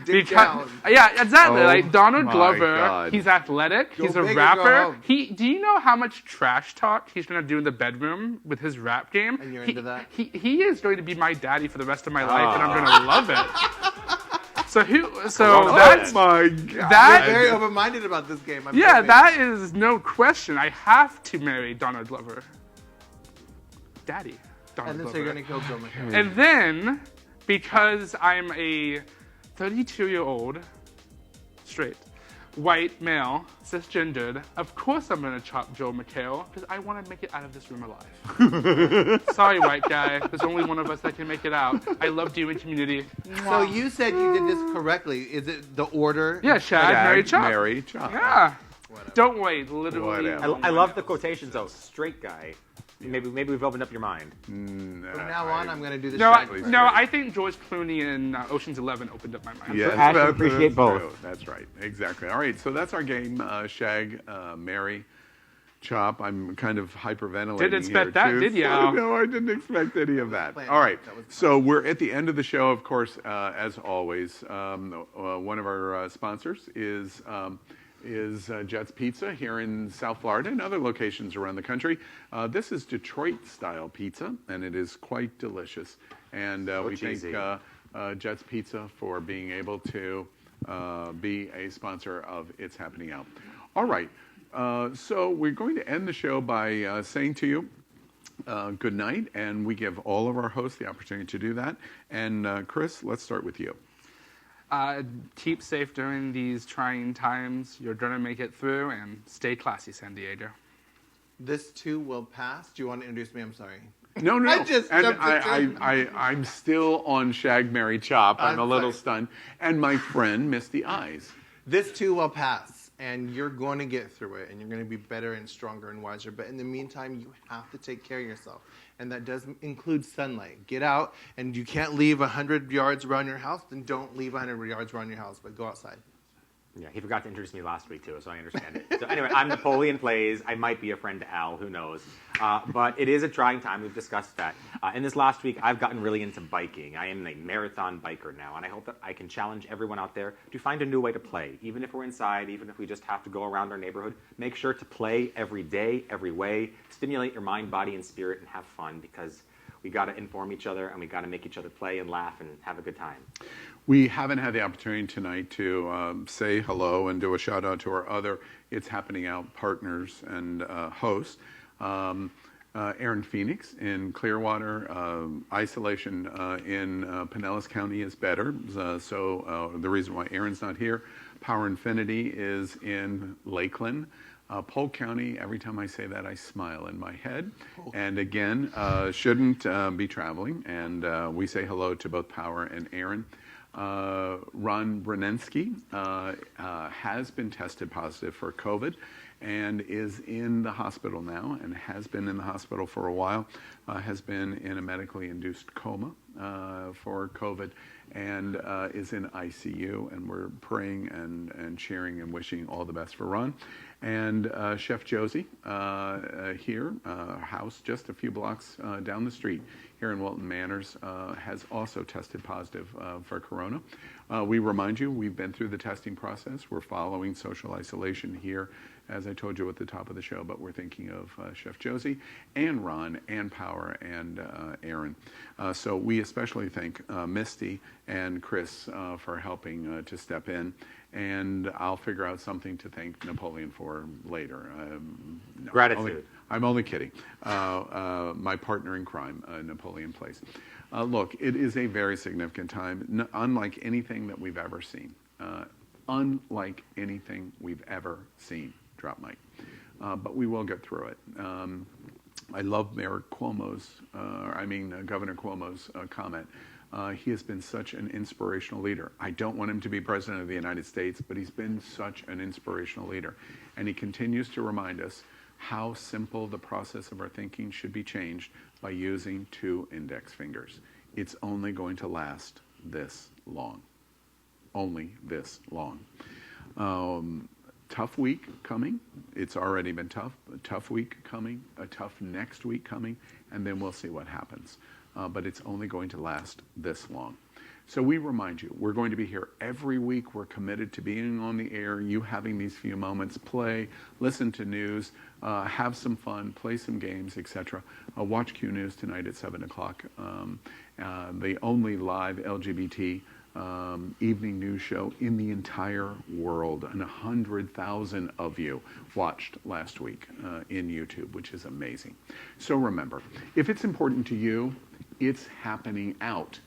down. Yeah, exactly. Oh like Donald my Glover, God. he's athletic, he's a big or go rapper. home. Do you know how much trash talk he's going to do in the bedroom with his rap game? And you're into that? He is going to be my daddy for the rest of my life, and I'm going to love it. So that's my God. that. I'm very open-minded about this game. I'm Yeah, very- that is no question. I have to marry Donald Glover. Daddy, Donald And then so Glover. you're going to kill Joe McHale. And then, because I'm a 32-year-old, straight, white, male, cisgendered, of course I'm going to chop Joe McHale, because I want to make it out of this room alive. Sorry, white guy. There's only one of us that can make it out. I love you in community. So you said you did this correctly. Is it the order? Yeah, Shag, Mary, chop. Mary, chop. Yeah. Don't wait, literally. Whatever. I love the quotations though. Straight guy. Maybe we've opened up your mind. From now on, I'm going to do this. No, Shag. I think George Clooney in Ocean's 11 opened up my mind. Yes, Ash that's appreciate both. true. That's right. Exactly. All right. So that's our game. Shag, Mary, chop. I'm kind of hyperventilating. Didn't expect here, that, too. did ya? No, I didn't expect any of that. Plan. All right. That was So we're at the end of the show, of course, as always. One of our sponsors is Jet's Pizza here in South Florida and other locations around the country. This is Detroit-style pizza, and it is quite delicious. And we cheesy. thank Jet's Pizza for being able to be a sponsor of It's Happening Out. All right. So we're going to end the show by saying to you, good night, and we give all of our hosts the opportunity to do that. And Chris, let's start with you. Keep safe during these trying times. You're going to make it through, and stay classy, San Diego. This too will pass. Do you want to introduce me? I'm sorry. No. I just and jumped the I'm still on Shag, Mary, Chop. I'm a little sorry. stunned. And my friend, Misty Eyes. This too will pass, and you're going to get through it, and you're going to be better and stronger and wiser. But in the meantime, you have to take care of yourself, and that does include sunlight. Get out, and you can't leave 100 yards around your house, then don't leave 100 yards around your house, but go outside. Yeah, he forgot to introduce me last week too, so I understand it. So anyway, I'm NapoleonPlays. I might be a friend to Al, who knows? But it is a trying time. We've discussed that. In this last week, I've gotten really into biking. I am a marathon biker now, and I hope that I can challenge everyone out there to find a new way to play. Even if we're inside, even if we just have to go around our neighborhood, make sure to play every day, every way. Stimulate your mind, body, and spirit, and have fun, because we got to inform each other, and we got to make each other play and laugh and have a good time. We haven't had the opportunity tonight to say hello and do a shout out to our other It's Happening Out partners and hosts. Aaron Phoenix in Clearwater. Isolation in Pinellas County is better. So the reason why Aaron's not here, Power Infiniti is in Lakeland. Polk County, every time I say that, I smile in my head. And again, shouldn't be traveling. And we say hello to both Power and Aaron. Ron Brenesky has been tested positive for COVID and is in the hospital now, and has been in the hospital for a while, has been in a medically induced coma for COVID, and is in ICU, and we're praying and cheering and wishing all the best for Ron. And Chef Josie here, house just a few blocks down the street here in Wilton Manors, has also tested positive for corona. We remind you, we've been through the testing process. We're following social isolation here, as I told you at the top of the show, but we're thinking of Chef Josie and Ron and Power and Aaron. So we especially thank Misty and Chris for helping to step in. And I'll figure out something to thank Napoleon for later. No, Gratitude. I'm only kidding. My partner in crime, NapoleonPlays. Look, it is a very significant time, unlike anything that we've ever seen. Unlike anything we've ever seen, drop mic. But we will get through it. I love Governor Cuomo's comment. He has been such an inspirational leader. I don't want him to be president of the United States, but he's been such an inspirational leader. And he continues to remind us how simple the process of our thinking should be changed by using 2 index fingers. It's only going to last this long. Only this long. Tough week coming. It's already been tough. A tough week coming. A tough next week coming. And then we'll see what happens. But it's only going to last this long. So we remind you, we're going to be here every week. We're committed to being on the air, you having these few moments, play, listen to news, have some fun, play some games, etc. Watch Q News tonight at 7 o'clock. The only live LGBT evening news show in the entire world. And 100,000 of you watched last week in YouTube, which is amazing. So remember, if it's important to you, it's happening out.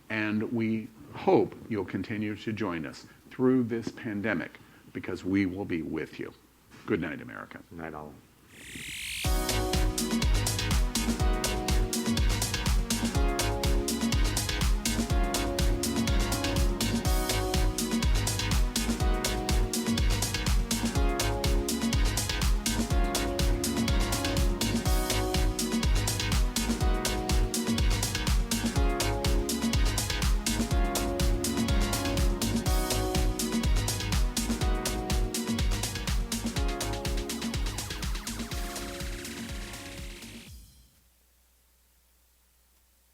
And we hope you'll continue to join us through this pandemic because we will be with you. Good night, America. Good night, all.